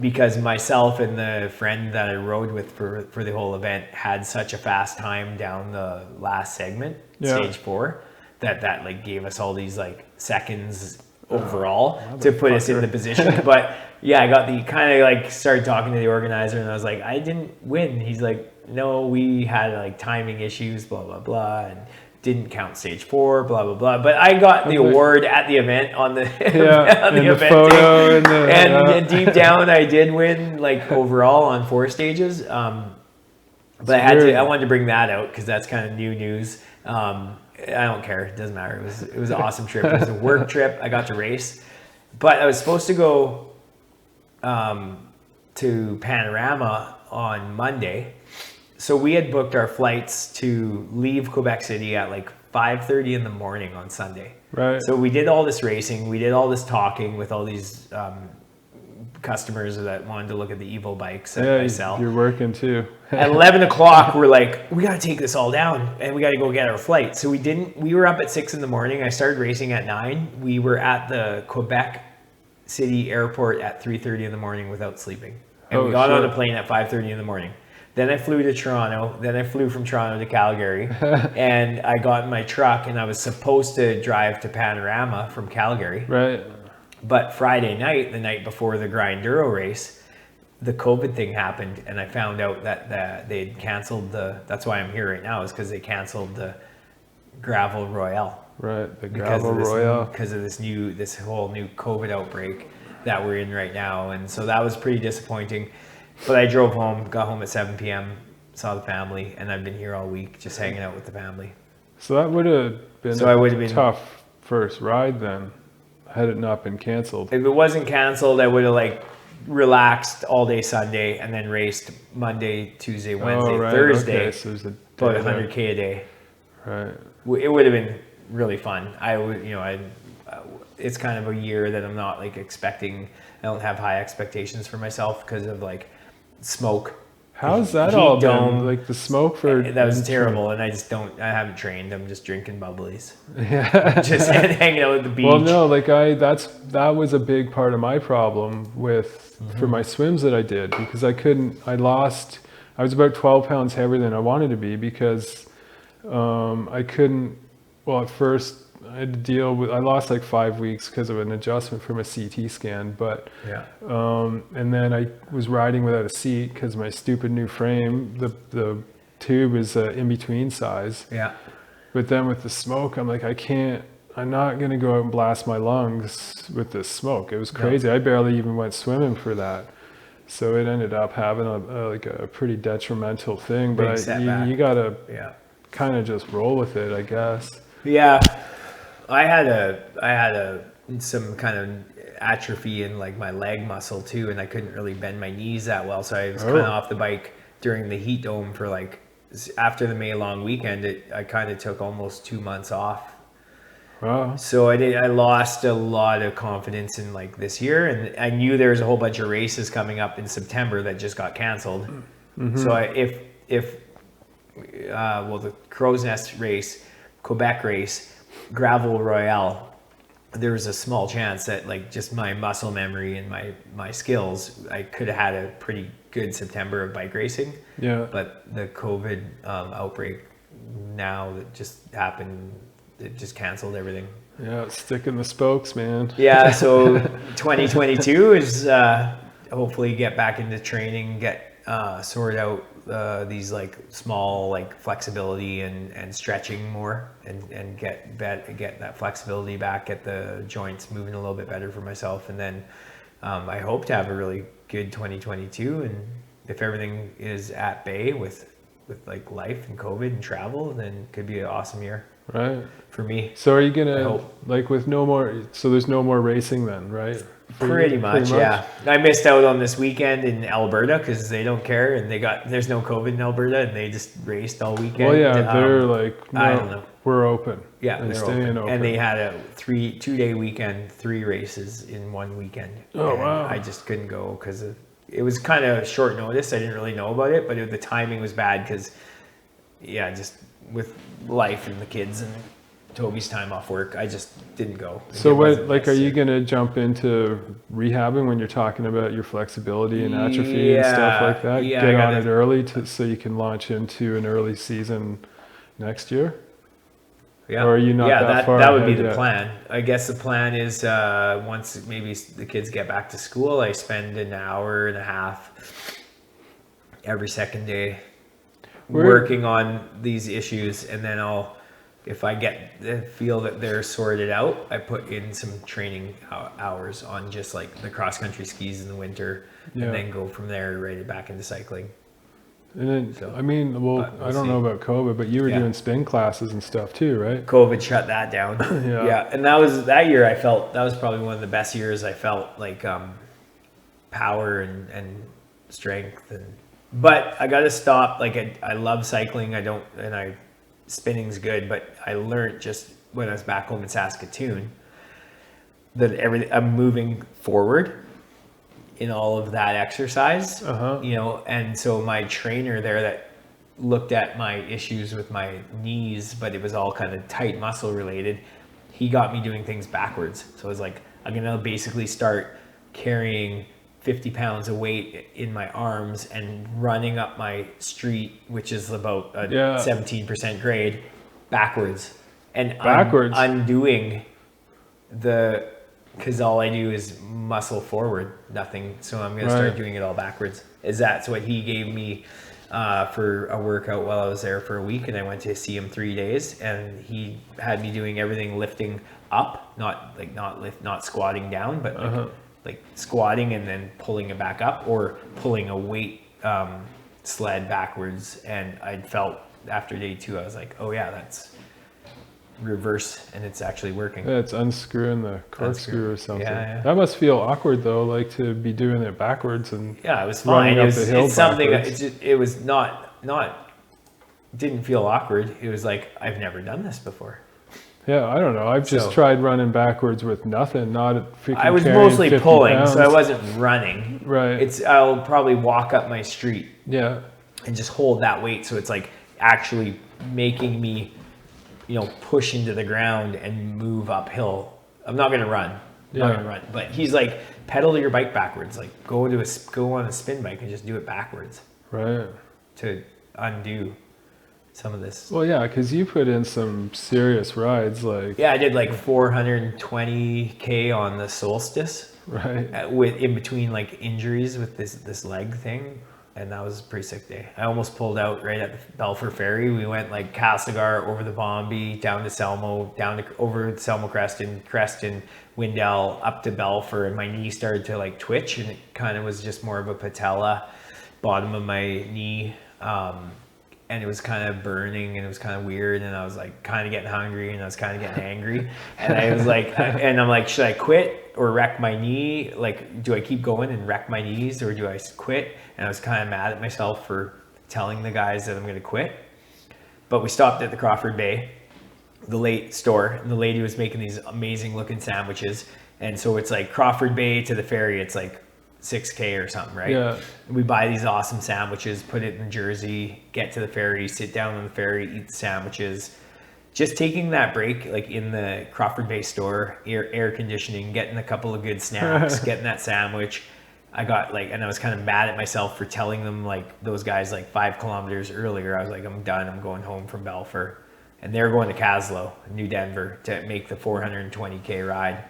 because myself and the friend that I rode with for the whole event had such a fast time down the last segment, stage 4, that like gave us all these like seconds overall to put us in the position. But yeah, I got the kind of like started talking to the organizer and I was like, I didn't win. He's like, no, we had like timing issues, blah, blah, blah. And didn't count stage 4, blah, blah, blah. But I got the award at the event on the, on the event photo day. And deep down I did win like overall on 4 stages. But I wanted to bring that out because that's kind of new news. I don't care. It doesn't matter. It was an awesome trip. It was a work trip. I got to race. But I was supposed to go to Panorama on Monday. So we had booked our flights to leave Quebec City at like 5:30 in the morning on Sunday. Right. So we did all this racing. We did all this talking with all these customers that wanted to look at the Evo bikes that I sell. You're working too. At 11 o'clock, we're like, we got to take this all down and we got to go get our flight. So we were up at 6 in the morning. I started racing at 9. We were at the Quebec City airport at 3:30 in the morning without sleeping. And Oh, we got on shit. a plane at 5:30 in the morning. Then I flew to Toronto. Then I flew from Toronto to Calgary. And I got in my truck and I was supposed to drive to Panorama from Calgary. Right. But Friday night, the night before the Grinduro race, the COVID thing happened. And I found out that they'd canceled that's why I'm here right now, is because they canceled the Gravel Royale. Right. The Gravel Royale. Because of this whole new COVID outbreak that we're in right now. And so that was pretty disappointing. But I drove home, got home at 7 p.m., saw the family, and I've been here all week just hanging out with the family. So that would have been So I would have been tough first ride then, had it not been canceled. If it wasn't canceled, I would have like relaxed all day Sunday and then raced Monday, Tuesday, Wednesday, Oh, right. Thursday, Okay. So there's a about day there. 100K a day. Right. It would have been really fun. It's kind of a year that I'm not like expecting. I don't have high expectations for myself because of like smoke. How's that Heat all dome. been? Like the smoke for That was terrible, and I haven't trained. I'm just drinking bubblies, Yeah. just hanging out at the beach. Well, no, like that was a big part of my problem for my swims that I did, because I was about 12 pounds heavier than I wanted to be, because I couldn't, well, at first I had to I lost like 5 weeks because of an adjustment from a CT scan, but Yeah. and then I was riding without a seat because my stupid new frame, the tube is in between size. Yeah. But then with the smoke, I'm like, I'm not going to go out and blast my lungs with this smoke. It was crazy. I barely even went swimming for that. So it ended up having a pretty detrimental thing, Big but setback. you got to Yeah. kind of just roll with it, I guess. Yeah, I had some kind of atrophy in like my leg muscle too, and I couldn't really bend my knees that well, so I was kind of off the bike during the heat dome for like after the May long weekend. I kind of took almost 2 months off. Wow. So I lost a lot of confidence in like this year, and I knew there was a whole bunch of races coming up in September that just got canceled. So the Crow's Nest race, Quebec race, Gravel Royale, there was a small chance that like just my muscle memory and my skills, I could have had a pretty good September of bike racing. Yeah. But the COVID outbreak now that just happened, it just canceled everything. Yeah, sticking the spokes, man. Yeah, so 2022 is hopefully get back into training, get sort out these like small like flexibility and stretching more, and get that flexibility back, get the joints moving a little bit better for myself, and then I hope to have a really good 2022, and if everything is at bay with like life and COVID and travel, then it could be an awesome year. Right. For me. So are you I gonna hope. like with no more? So there's no more racing then, right? For you? Pretty much, yeah. I missed out on this weekend in Alberta because they don't care, and there's no COVID in Alberta, and they just raced all weekend. Well, yeah, they're like, I no, don't know. we're open. Yeah, and they're staying open. and they had a 2-day weekend, 3 races in one weekend. Oh, and wow. I just couldn't go because it was kind of short notice. I didn't really know about it, but the timing was bad because, yeah, just with life and the kids and Toby's time off work, I just didn't go. So It what, wasn't like, are you necessary. gonna jump into rehabbing when you're talking about your flexibility and atrophy and stuff like that? Yeah, Get I on gotta- it early so you can launch into an early season next year? Yeah. Or are you not that far that would be ahead the yet? plan. I guess the plan is once maybe the kids get back to school, I spend an hour and a half every second day working on these issues, and then if I feel that they're sorted out, I put in some training hours on just like the cross country skis in the winter, Yeah. and then go from there right back into cycling. And then, So, I mean, well, but we'll I don't see. know about COVID, but you were Yeah. doing spin classes and stuff too, right? COVID shut that down. Yeah. And that year I felt that was probably one of the best years. I felt like power and strength, but I got to stop. Like I love cycling. Spinning's good, but I learned just when I was back home in Saskatoon that I'm moving forward in all of that exercise, and so my trainer there that looked at my issues with my knees, but it was all kind of tight muscle related, he got me doing things backwards. So it was like I'm going to basically start carrying 50 pounds of weight in my arms and running up my street, which is about a 17% grade, backwards. And undoing because all I do is muscle forward, nothing. So I'm going to start doing it all backwards. That's what he gave me for a workout while I was there for a week, and I went to see him 3 days, and he had me doing everything lifting up, not squatting down, but like squatting and then pulling it back up, or pulling a weight sled backwards. And I felt after day 2, I was like, oh yeah, that's reverse, and it's actually working. Yeah, it's unscrewing the corkscrew or something. Yeah. That must feel awkward though, like to be doing it backwards and it was fine. It's something. Backwards. It was not didn't feel awkward. It was like, I've never done this before. Yeah, I don't know. I've just tried running backwards with nothing. I was mostly pulling, pounds. So I wasn't running. Right. I'll probably walk up my street. Yeah. And just hold that weight, so it's like actually making me, push into the ground and move uphill. I'm not gonna run. But he's like, pedal your bike backwards. Like go on a spin bike and just do it backwards. Right. To undo some of this. Well, yeah, because you put in some serious rides, like. Yeah, I did like 420K on the Solstice. Right. With in between like injuries with this leg thing. And that was a pretty sick day. I almost pulled out right at the Belfour Ferry. We went like Castlegar, over the Bombay, down to Selmo, over Selmo Creston, Windell, up to Belfour, and my knee started to like twitch, and it kind of was just more of a patella, bottom of my knee, and it was kind of burning, and it was kind of weird, and I was like kind of getting hungry, and I was kind of getting angry, and I was like, and I'm like, should I quit or wreck my knee? Like, do I keep going and wreck my knees, or do I quit? And I was kind of mad at myself for telling the guys that I'm going to quit. But we stopped at the Crawford Bay, the late store, and the lady was making these amazing looking sandwiches. And so it's like Crawford Bay to the ferry, it's like 6K or something, right? Yeah. We buy these awesome sandwiches, put it in Jersey, get to the ferry, sit down on the ferry, eat the sandwiches. Just taking that break, like in the Crawford Bay store, air conditioning, getting a couple of good snacks, getting that sandwich. I got like, and I was kind of mad at myself for telling them, like those guys, like 5 kilometers earlier, I was like, I'm done. I'm going home from Belfour. And they're going to Caslow, New Denver, to make the 420K ride.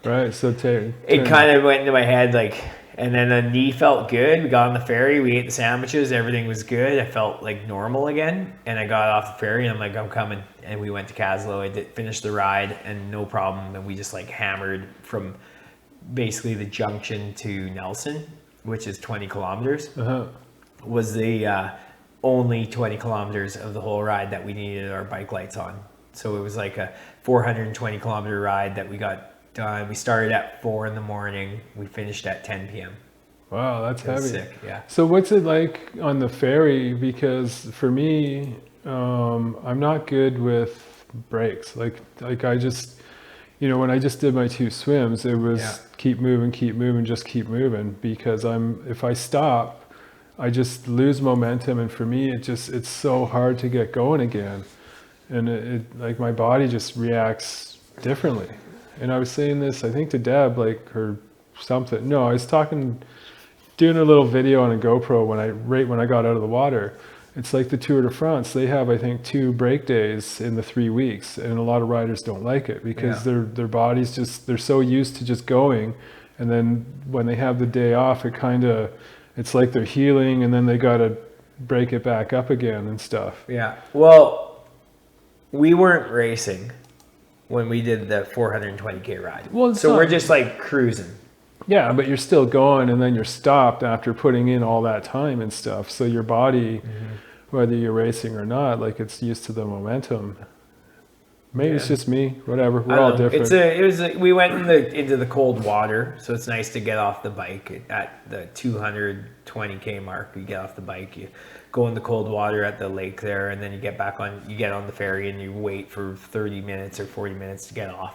Right. So it kind of went into my head, like, and then the knee felt good. We got on the ferry, we ate the sandwiches, everything was good. I felt like normal again. And I got off the ferry and I'm like, I'm coming. And we went to Caslow. I did finish the ride and no problem. And we just like hammered from basically the junction to Nelson, which is 20 kilometers, was the only 20 kilometers of the whole ride that we needed our bike lights on. So it was like a 420 kilometer ride that we got done. We started at 4 in the morning. We finished at 10 p.m. Wow, that's heavy. Sick, yeah. So what's it like on the ferry? Because for me, I'm not good with brakes. Like I just, when I just did my 2 swims, it was keep moving, just keep moving, because if I stop, I just lose momentum. And for me, it's so hard to get going again. And it like my body just reacts differently. And I was saying this, I think to Deb, or something. No, I was doing a little video on a GoPro when I got out of the water. It's like the Tour de France. They have, I think, 2 break days in the 3 weeks, and a lot of riders don't like it because their bodies they're so used to just going, and then when they have the day off, it's like they're healing, and then they got to break it back up again and stuff. Yeah. Well, we weren't racing when we did the 420K ride. Well, so we're just like cruising. Yeah, but you're still going, and then you're stopped after putting in all that time and stuff. So your body, whether you're racing or not, like it's used to the momentum. Maybe it's just me. Whatever. We're all different. We went into the cold water, so it's nice to get off the bike at the 220K mark. You get off the bike, you go in the cold water at the lake there, and then you get on the ferry and you wait for 30 minutes or 40 minutes to get off.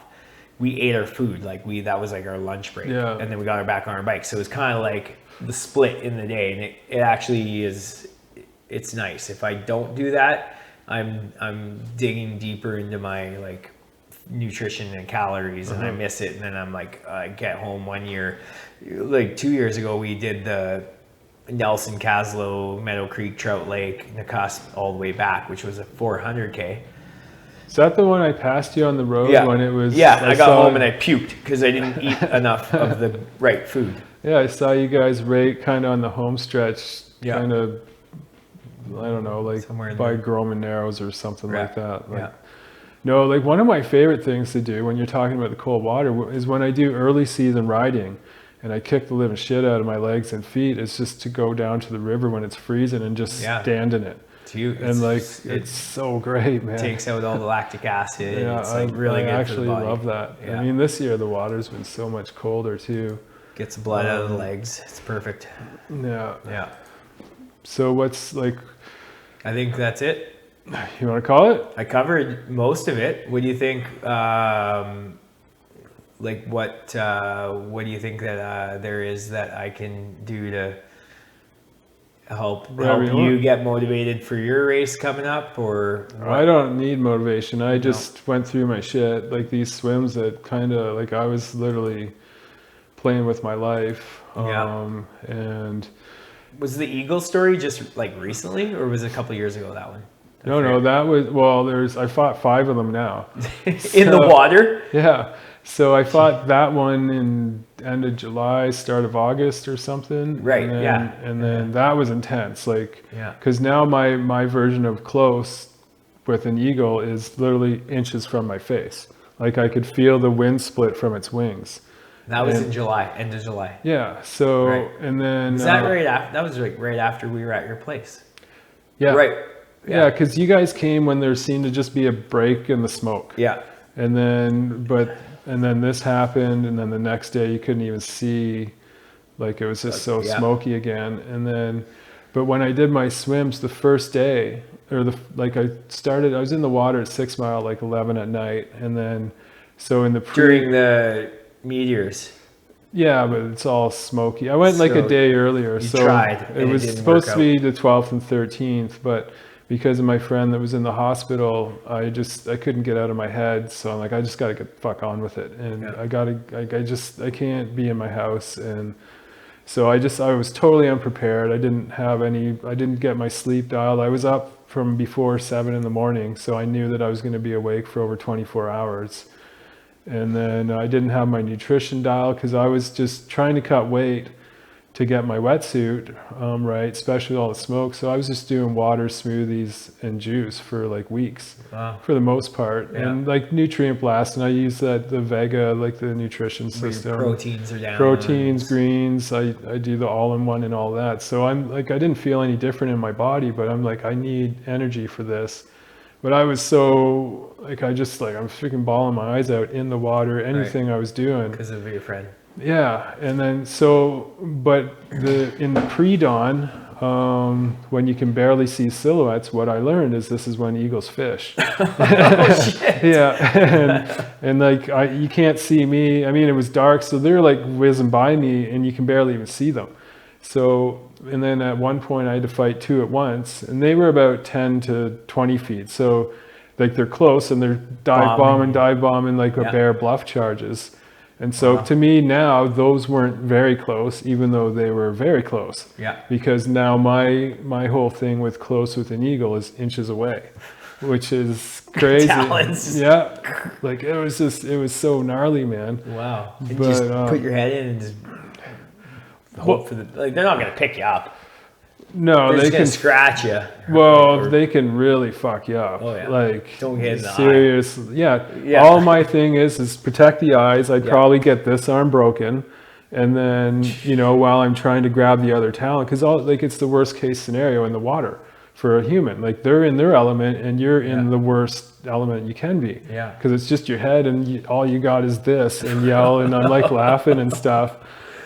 We ate our food, that was like our lunch break, and then we got back on our bike. So it was kind of like the split in the day, and it actually is. It's nice. If I don't do that, I'm digging deeper into my nutrition and calories, and I miss it. And then I'm like, I get home one year, like 2 years ago, we did the Nelson, Caslow, Meadow Creek, Trout Lake, Nakusp all the way back, which was a 400K. Is that the one I passed you on the road when it was? Yeah, I got home and I puked because I didn't eat enough of the right food. Yeah, I saw you guys rate kind of on the home stretch, Yeah. kind of, I don't know, like Somewhere in by there. Gromon Narrows or something like that. Like, Yeah. no, like one of my favorite things to do when you're talking about the cold water is when I do early season riding and I kick the living shit out of my legs and feet, is just to go down to the river when it's freezing and just stand in it. And like, it's so great, man. Takes out all the lactic acid. Yeah, It's like really I good for the actually body. love that. Yeah. I mean, this year the water's been so much colder too. Gets the blood out of the legs. It's perfect. Yeah. Yeah. So what's like, I think that's it. you want to call it? I covered most of it. What do you think? Like what do you think that there is that I can do to help Whatever you you want. get motivated for your race coming up, or what? I don't need motivation. I just went through my shit, like these swims that kind of like I was literally playing with my life. And Was the Eagle story just like recently, or was it a couple years ago, that one? no, that was, well, I fought 5 of them now. In the water? Yeah. So I fought that one in end of July, start of August or something. Right, And then, yeah. And then that was intense. Like, Yeah. because now my version of close with an eagle is literally inches from my face. Like I could feel the wind split from its wings. That was in July, end of July. Yeah. So, Right. and then. Was that right after? That was like right after we were at your place. Yeah. Right. Yeah, because you guys came when there seemed to just be a break in the smoke. Yeah. And then, and then this happened, and then the next day you couldn't even see, like it was just so smoky again. And then, but when I did my swims the first day, or I was in the water at 6 Mile, like 11 at night. And then, so in the During the meteors. yeah, but it's all smoky. I went like a So day earlier. you So tried, and it it was didn't supposed work to be the 12th and 13th, but because of my friend that was in the hospital, I couldn't get out of my head. So I'm like, I just got to get the fuck on with it. And I can't be in my house. And so I was totally unprepared. I didn't get my sleep dialed. I was up from before 7 in the morning. So I knew that I was going to be awake for over 24 hours. And then I didn't have my nutrition dial because I was just trying to cut weight to get my wetsuit right, especially all the smoke. So I was just doing water, smoothies, and juice for like weeks, for the most part. Yeah. And like nutrient blast, and I use the Vega, like the nutrition Where your system. proteins are down. Proteins, greens, I do the all-in-one and all that. So I'm like, I didn't feel any different in my body, but I'm like, I need energy for this. But I was so, like, I'm freaking bawling my eyes out in the water, anything I was doing. Because of your friend. Yeah, and then but in the pre-dawn, when you can barely see silhouettes, what I learned is this is when eagles fish. Oh, shit. Yeah, and like you can't see me. I mean, it was dark, so they're like whizzing by me, and you can barely even see them. So, and then at one point I had to fight 2 at once, and they were about 10 to 20 feet. So, like they're close, and they're dive bombing like a bear bluff charges. And so to me now, those weren't very close, even though they were very close. Yeah. Because now my whole thing with close with an eagle is inches away, which is crazy. Talons. Yeah. Like it was so gnarly, man. Wow. And But, just put your head in and just hope for like they're not gonna pick you up. No, They're they just gonna can scratch you. Well, they can really fuck you up. Oh, yeah. Like Don't get in the serious. Yeah. All my thing is protect the eyes. I'd probably get this arm broken, and then while I'm trying to grab the other talon, because it's the worst case scenario in the water for a human. Like they're in their element, and you're in the worst element you can be. Yeah. Because it's just your head, and all you got is this, and yell, and I'm like laughing and stuff.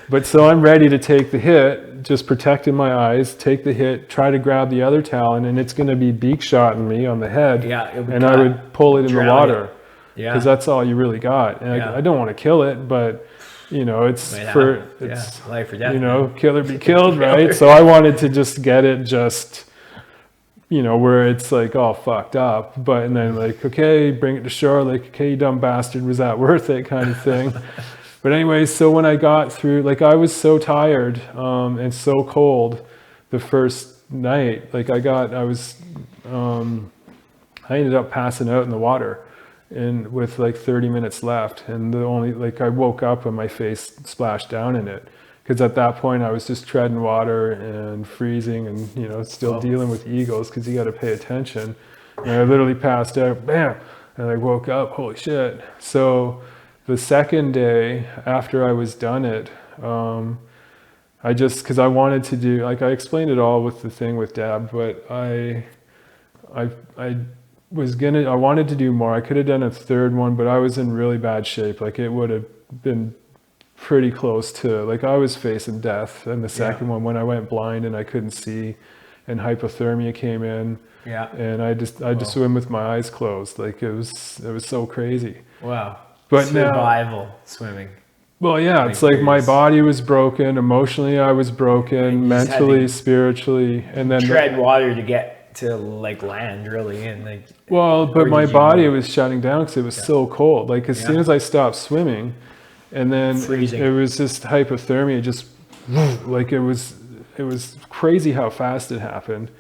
But so I'm ready to take the hit, just protecting my eyes, take the hit, try to grab the other talon, and it's going to be beak shotting me on the head. Yeah, and I would pull it in the water. Yeah. Because that's all you really got. And I don't want to kill it, but it's life or death. Kill or be killed, right? So I wanted to just get it just you know, where it's like all fucked up, but and then like, okay, bring it to shore, like, okay, you dumb bastard, was that worth it, kind of thing. But anyway, so when I got through, like, I was so tired and so cold the first night, like I ended up passing out in the water, and with like 30 minutes left, and the only, like, I woke up and my face splashed down in it. Because at that point I was just treading water and freezing and, you know, still dealing with eagles because you got to pay attention. And I literally passed out, bam, and I woke up, holy shit. So the second day after I was done it, I just, because I wanted to do, like I explained it all with the thing with Dab, but I wanted to do more. I could have done a third one, but I was in really bad shape. Like it would have been pretty close to, like I was facing death in the second one when I went blind and I couldn't see and hypothermia came in. Yeah. And I just swim with my eyes closed. Like it was so crazy. Wow. But survival swimming. Well, yeah, it's like my body was broken, emotionally I was broken, mentally, spiritually, and then tread water to get to like land really, and like. Well, but my body was shutting down because it was so cold. Like as soon as I stopped swimming, and then it was just hypothermia, just like it was crazy how fast it happened.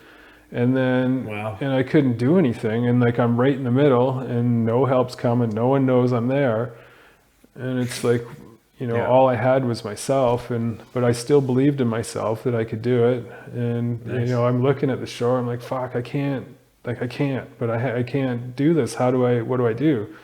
And then, and I couldn't do anything. And like, I'm right in the middle and no help's coming. No one knows I'm there. And it's like, you know, all I had was myself, but I still believed in myself that I could do it. And, you know, I'm looking at the shore, I'm like, fuck, I can't, but I can't do this. What do I do?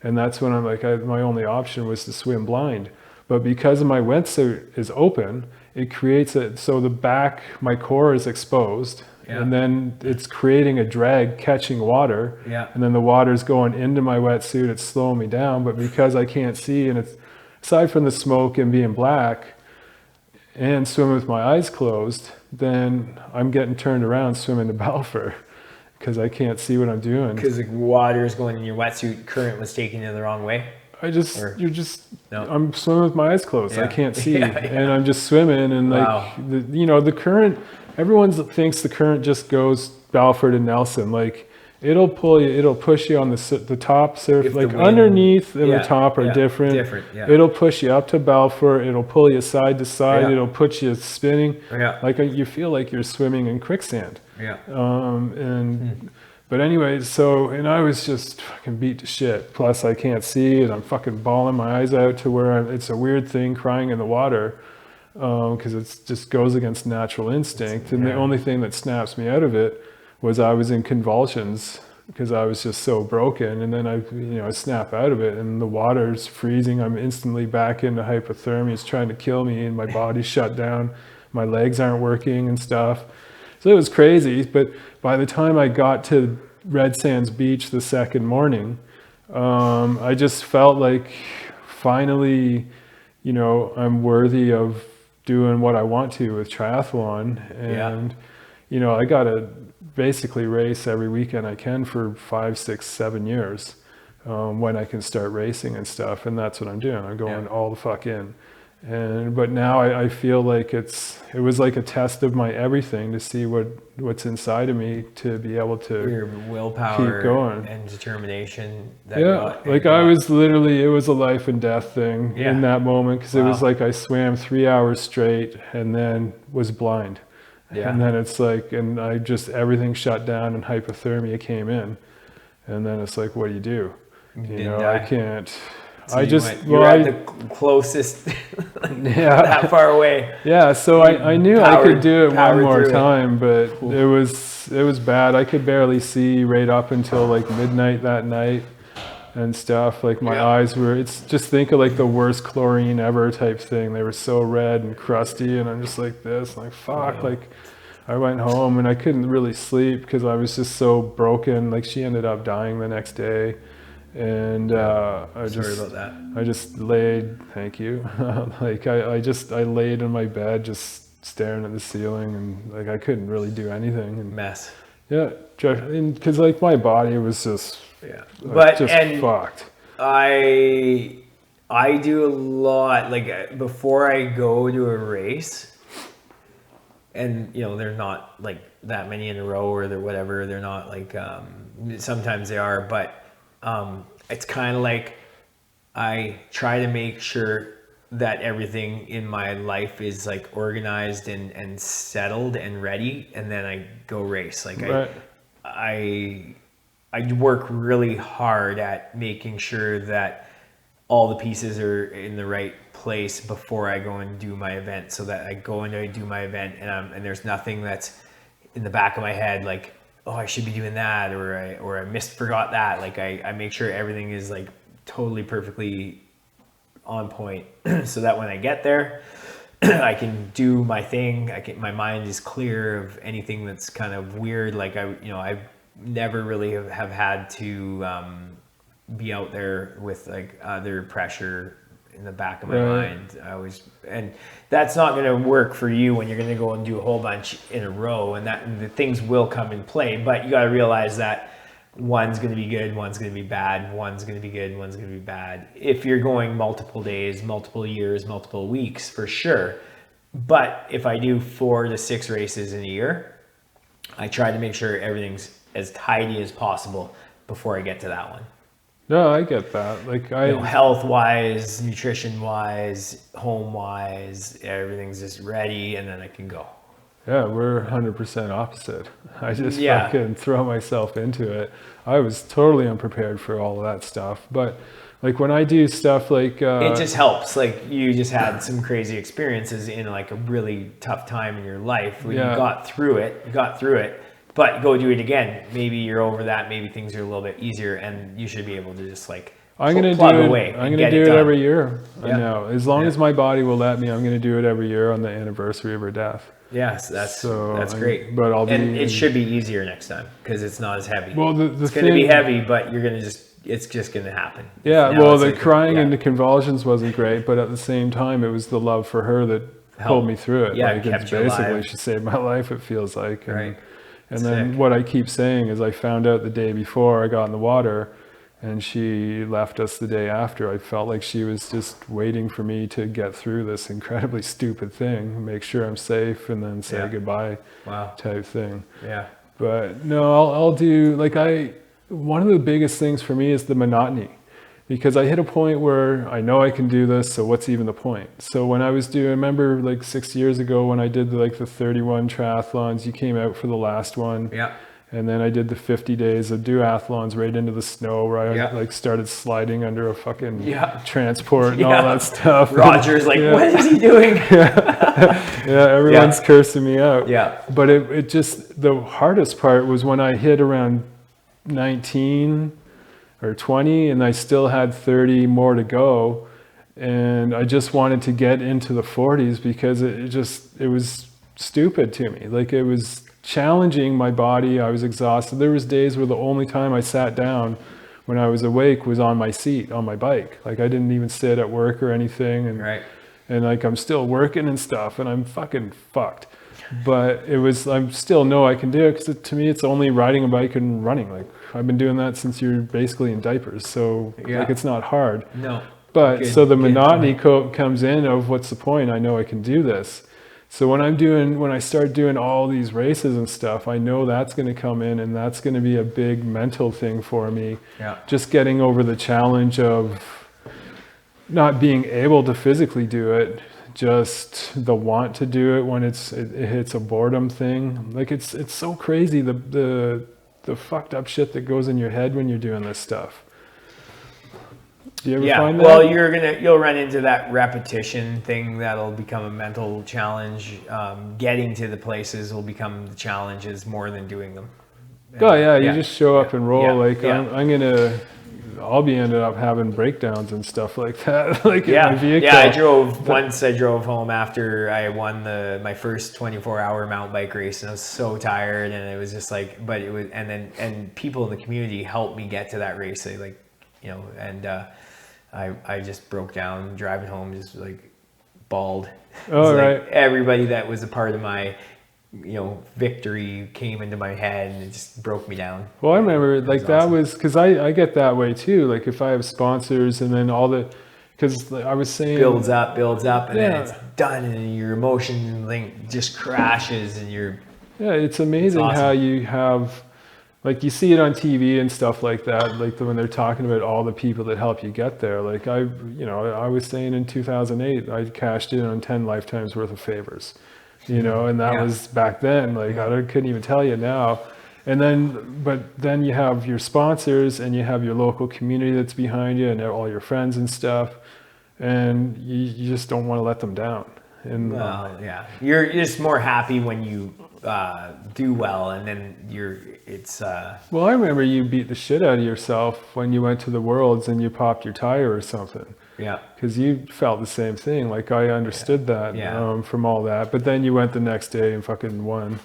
And that's when I'm like, my only option was to swim blind. But because my wetsuit is open, it creates so the back, my core is exposed, and then it's creating a drag catching water, and then the water's going into my wetsuit, it's slowing me down. But because I can't see, and it's, aside from the smoke and being black, and swimming with my eyes closed, then I'm getting turned around swimming to Balfour. Because I can't see what I'm doing. Because the water is going in your wetsuit, current was taking you the wrong way? I'm swimming with my eyes closed. I can't see. And I'm just swimming, and like, the current, everyone thinks the current just goes Balfour to Nelson. Like, it'll pull you, it'll push you on the top surface, like underneath and the top are different. It'll push you up to Balfour, it'll pull you side to side, it'll put you spinning. Like you feel like you're swimming in quicksand. But anyway, and I was just fucking beat to shit. Plus I can't see, and I'm fucking bawling my eyes out to where it's a weird thing crying in the water, because it just goes against natural instinct. And the only thing that snaps me out of it was I was in convulsions because I was just so broken. And then I snap out of it, and the water's freezing. I'm instantly back into hypothermia. It's trying to kill me, and my body's shut down. My legs aren't working and stuff. So it was crazy. But by the time I got to Red Sands Beach the second morning, I just felt like finally, I'm worthy of doing what I want to with triathlon. And, I got to basically race every weekend I can for 5, 6, 7 years, when I can start racing and stuff. And that's what I'm doing. I'm going all the fuck in. But now I feel like it was like a test of my everything to see what's inside of me to be able to your willpower keep going and determination. I was literally, it was a life and death thing in that moment, because it was like I swam 3 hours straight and then was blind. And then it's like, and I just, everything shut down and hypothermia came in. And then it's like, what do you do? I can't. So at the closest, that far away. Yeah, so I knew I could do it one more time, but it was bad. I could barely see right up until like midnight that night and stuff. Like my eyes were, it's just think of like the worst chlorine ever type thing. They were so red and crusty, and I'm just like this, like fuck. Like I went home and I couldn't really sleep because I was just so broken. Like she ended up dying the next day. And I just laid, thank you. Like I laid in my bed just staring at the ceiling, and like I couldn't really do anything. And mess. Yeah, because like my body was just fucked. I do a lot, like before I go to a race, and they're not like that many in a row or they're whatever. They're not like, sometimes they are, but it's kind of like I try to make sure that everything in my life is like organized and settled and ready, and then I go race. Like Right. I work really hard at making sure that all the pieces are in the right place before I go and do my event, so that I go and I do my event and there's nothing that's in the back of my head like, oh, I should be doing that, or I forgot that. Like I make sure everything is like totally perfectly on point so that when I get there I can do my thing. My mind is clear of anything that's kind of weird. Like I've never really have had to be out there with like other pressure in the back of my mind. And that's not going to work for you when you're going to go and do a whole bunch in a row, and the things will come in play, but you got to realize that one's going to be good, one's going to be bad, one's going to be good, one's going to be bad. If you're going multiple days, multiple years, multiple weeks, for sure. But if I do 4 to 6 races in a year, I try to make sure everything's as tidy as possible before I get to that one. No, I get that. Like Health wise, nutrition wise, home wise, everything's just ready, and then I can go. Yeah, we're 100% opposite. I just fucking throw myself into it. I was totally unprepared for all of that stuff. But like when I do stuff like... it just helps. Like you just had some crazy experiences in like a really tough time in your life where you got through it, but go do it again. Maybe you're over that. Maybe things are a little bit easier, and you should be able to just like I'm going to do it every year. I know. As long as my body will let me, I'm going to do it every year on the anniversary of her death. Yes, that's great. But it should be easier next time because it's not as heavy. Well, it's going to be heavy, but it's just going to happen. Yeah, well, the crying and the convulsions wasn't great, but at the same time, it was the love for her that pulled me through it. Yeah, like, kept you alive. She saved my life, it feels like. And Sick. then what I keep saying is I found out the day before I got in the water, and she left us the day after. I felt like she was just waiting for me to get through this incredibly stupid thing, make sure I'm safe, and then say goodbye type thing. Yeah. But no, I'll do, like one of the biggest things for me is the monotony, because I hit a point where I know I can do this, so what's even the point? So when I remember like 6 years ago when I did like the 31 triathlons, you came out for the last one. Yeah. And then I did the 50 days of duathlons right into the snow where I like started sliding under a fucking transport and all that stuff. Roger's like, what is he doing? Everyone's cursing me out. Yeah. But it just, the hardest part was when I hit around 19 or 20 and I still had 30 more to go. And I just wanted to get into the 40s because it was stupid to me. Like it was challenging my body. I was exhausted. There was days where the only time I sat down when I was awake was on my seat on my bike. Like I didn't even sit at work or anything, and like I'm still working and stuff, and I'm fucking fucked. But I'm still know I can do it, because to me it's only riding a bike and running. Like I've been doing that since you're basically in diapers, so like it's not hard. No. But so the monotony comes in of what's the point? I know I can do this. So when I start doing all these races and stuff, I know that's going to come in, and that's going to be a big mental thing for me. Yeah. Just getting over the challenge of not being able to physically do it, just the want to do it when it hits a boredom thing. Like it's so crazy the fucked up shit that goes in your head when you're doing this stuff. Do you ever find that? Well, you'll run into that repetition thing that'll become a mental challenge. Getting to the places will become the challenges more than doing them. You just show up and roll. I'll be ended up having breakdowns and stuff like that. Like in my vehicle. Yeah, I drove home after I won my first 24-hour mountain bike race, and I was so tired, and it was just like, and people in the community helped me get to that race. They I just broke down driving home, just like bawled. Like everybody that was a part of my, victory came into my head, and it just broke me down. Well, I remember that was because I get that way too. Like if I have sponsors and then because I was saying builds up, and then Yeah. it's done, and your emotion like just crashes, and you're Yeah, it's amazing awesome. how you have, like, you see it on TV and stuff like that, like when they're talking about all the people that help you get there. Like I was saying in 2008, I cashed in on 10 lifetimes worth of favors, and that Yeah. was back then. Like I couldn't even tell you now. But then you have your sponsors and you have your local community that's behind you and all your friends and stuff, and you just don't want to let them down. And well, yeah, you're just more happy when you do well, and then well, I remember you beat the shit out of yourself when you went to the Worlds and you popped your tire or something. yeah. Because you felt the same thing. Like I understood that Yeah. from all that. But then you went the next day and fucking won.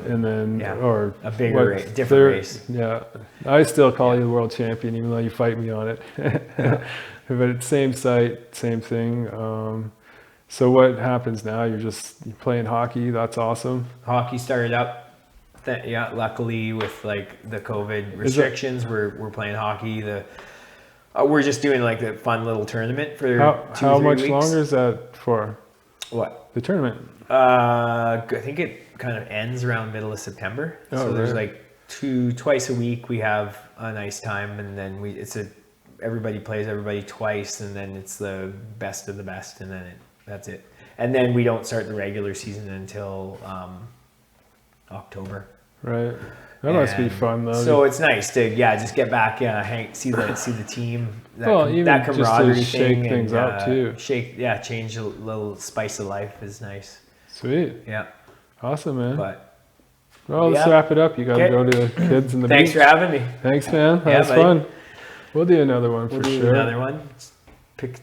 And then, Yeah. or A bigger race, different race. Yeah. I still call you the world champion, even though you fight me on it. But it's same site, same thing. So what happens now? You're playing hockey. That's awesome. Hockey started up. Luckily with like the COVID restrictions, we're playing hockey. We're just doing like a fun little tournament for How 2-3 much weeks. longer is that for? What? The tournament? I think it kind of ends around middle of September. Oh, So there's right. like twice a week we have a nice time, and then everybody plays everybody twice, and then it's the best of the best, and then that's it. And then we don't start the regular season until October. Right. That must be And fun though. So it's nice to just get back, see the team. Even That just to camaraderie shake thing things and, up too. change a little spice of life is nice. Sweet. Yeah, Awesome, man. but Well, let's yeah. wrap it up. You got to Okay. go to the kids and the thanks beach. for having me. Thanks, man. That Yeah, was buddy. fun. We'll do another one We'll for do sure. another one. Pick